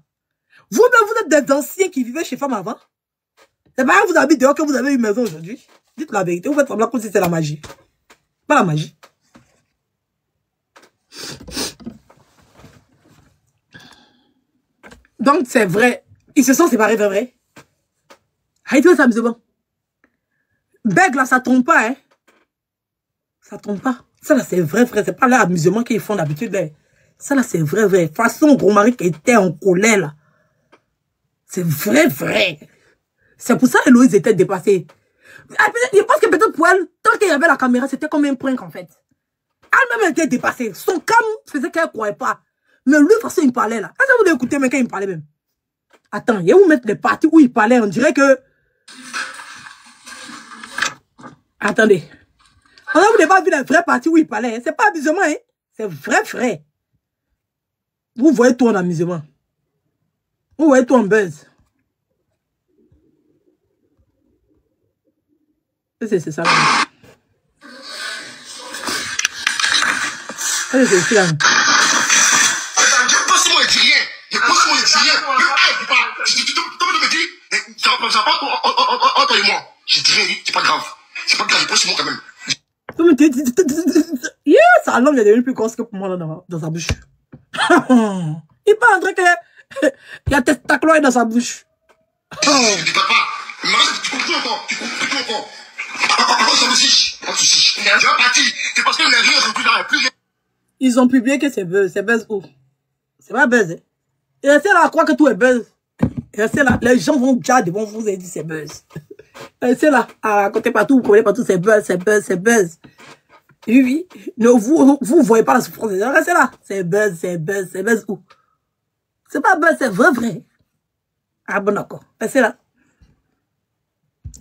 Speaker 1: Vous-même, vous êtes des anciens qui vivaient chez femme avant. C'est pas que vous habitez dehors que vous avez une maison aujourd'hui. Dites la vérité, vous faites semblant comme si c'était la magie. Pas la magie. Donc, c'est vrai. Ils se sont séparés, c'est vrai. Haïti, ça me bon. Bègue, là, ça tombe pas, hein. Ça tombe pas. Ça, là, c'est vrai, vrai. C'est pas l'amusement qu'ils font d'habitude, là. Ça, là, c'est vrai, vrai. Façon, gros mari qui était en colère, là. C'est vrai, vrai. C'est pour ça que Héloïse était dépassée. Je pense que peut-être pour elle, tant qu'il y avait la caméra, c'était comme un prank, en fait. Elle-même était dépassée. Son calme faisait qu'elle ne croyait pas. Mais lui, de toute façon, il parlait, là. Est-ce que vous l'écoutez, mais quand il parlait même? Attends, il y a où mettre les parties où il parlait, on dirait que... Attendez. On vous n'avez pas vu les vraies parties où il parlait. Hein? C'est pas amusement, hein? C'est vrai, vrai. Vous voyez tout en amusement. Vous voyez tout en buzz. C'est ça. C'est ça.
Speaker 2: Pense-moi, il dit rien. Pense-moi, il dit rien. Tu me dis, ça va pas entre moi. Je dis rien, c'est pas grave. C'est pas grave, pense-moi quand même.
Speaker 1: Yeah, sa langue est devenue plus grosse que pour moi dans sa bouche. Il parle un truc qu'il y a testacloïde dans sa bouche.
Speaker 2: Je dis papa, mais tu comprends encore, tu comprends encore. Ça me fiche, pas de soucis. Tu vas partir, c'est parce que les rires sont plus là, plus rien.
Speaker 1: Ils ont publié que c'est buzz où? C'est pas buzz. Hein? Et restez là à croire que tout est buzz. Et restez là, les gens vont déjà devant vous et dire c'est buzz. Restez là à raconter partout, vous connaissez partout, c'est buzz, c'est buzz, c'est buzz. Oui, oui. Ne vous voyez pas la souffrance des gens. Restez là. C'est buzz, c'est buzz, c'est buzz où? C'est pas buzz, c'est vrai, vrai. Ah bon, d'accord. Restez là.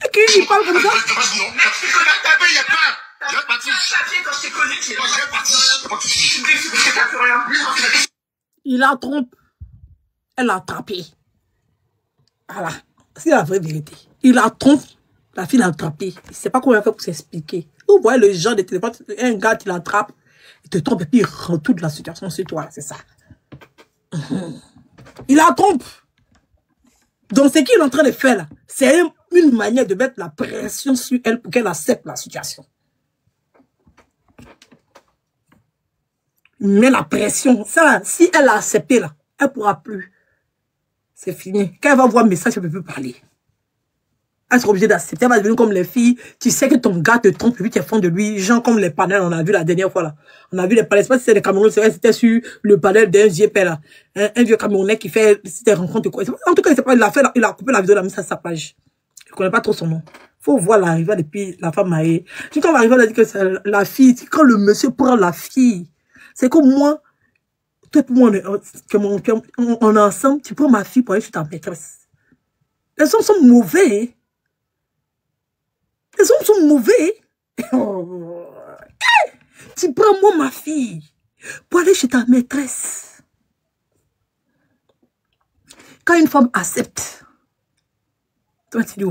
Speaker 1: Et qui il parle comme ça?
Speaker 2: Non. Il y a pas. Je vais partir.
Speaker 3: Quand je t'ai connu, tu es
Speaker 2: parti.
Speaker 1: Il la trompe. Elle l'a attrapé. Voilà. C'est la vraie vérité. Il la trompe. La fille l'a attrapé. Il ne sait pas comment il a fait pour s'expliquer. Vous voyez le genre de téléphone, un gars qui l'attrape, il te trompe et puis il retourne la situation sur toi. C'est ça. Il la trompe. Donc ce qu'il est en train de faire là, c'est une manière de mettre la pression sur elle pour qu'elle accepte la situation. Mais la pression, ça, si elle a accepté là, elle ne pourra plus. C'est fini. Quand elle va voir le message, elle ne peut plus parler. Elle sera obligée d'accepter. Elle va devenir comme les filles. Tu sais que ton gars te trompe et puis tu es fond de lui. Genre comme les panels, on a vu la dernière fois là. On a vu les panels. Je sais pas si c'est les Camerounais, c'était sur le panel d'un vieux père là. Un vieux Camerounais qui fait des rencontres quoi. En tout cas, il a coupé la vidéo, il a mis ça sur sa page. Je ne connais pas trop son nom. Faut voir l'arrivée depuis la femme mariée. Quand l'arrivée, elle a dit que c'est la fille. Quand le monsieur prend la fille, c'est comme moi. Toi pour moi, on est ensemble. Tu prends ma fille pour aller chez ta maîtresse. Les hommes sont mauvais. Les hommes sont mauvais. Tu prends moi ma fille pour aller chez ta maîtresse. Quand une femme accepte, toi tu dis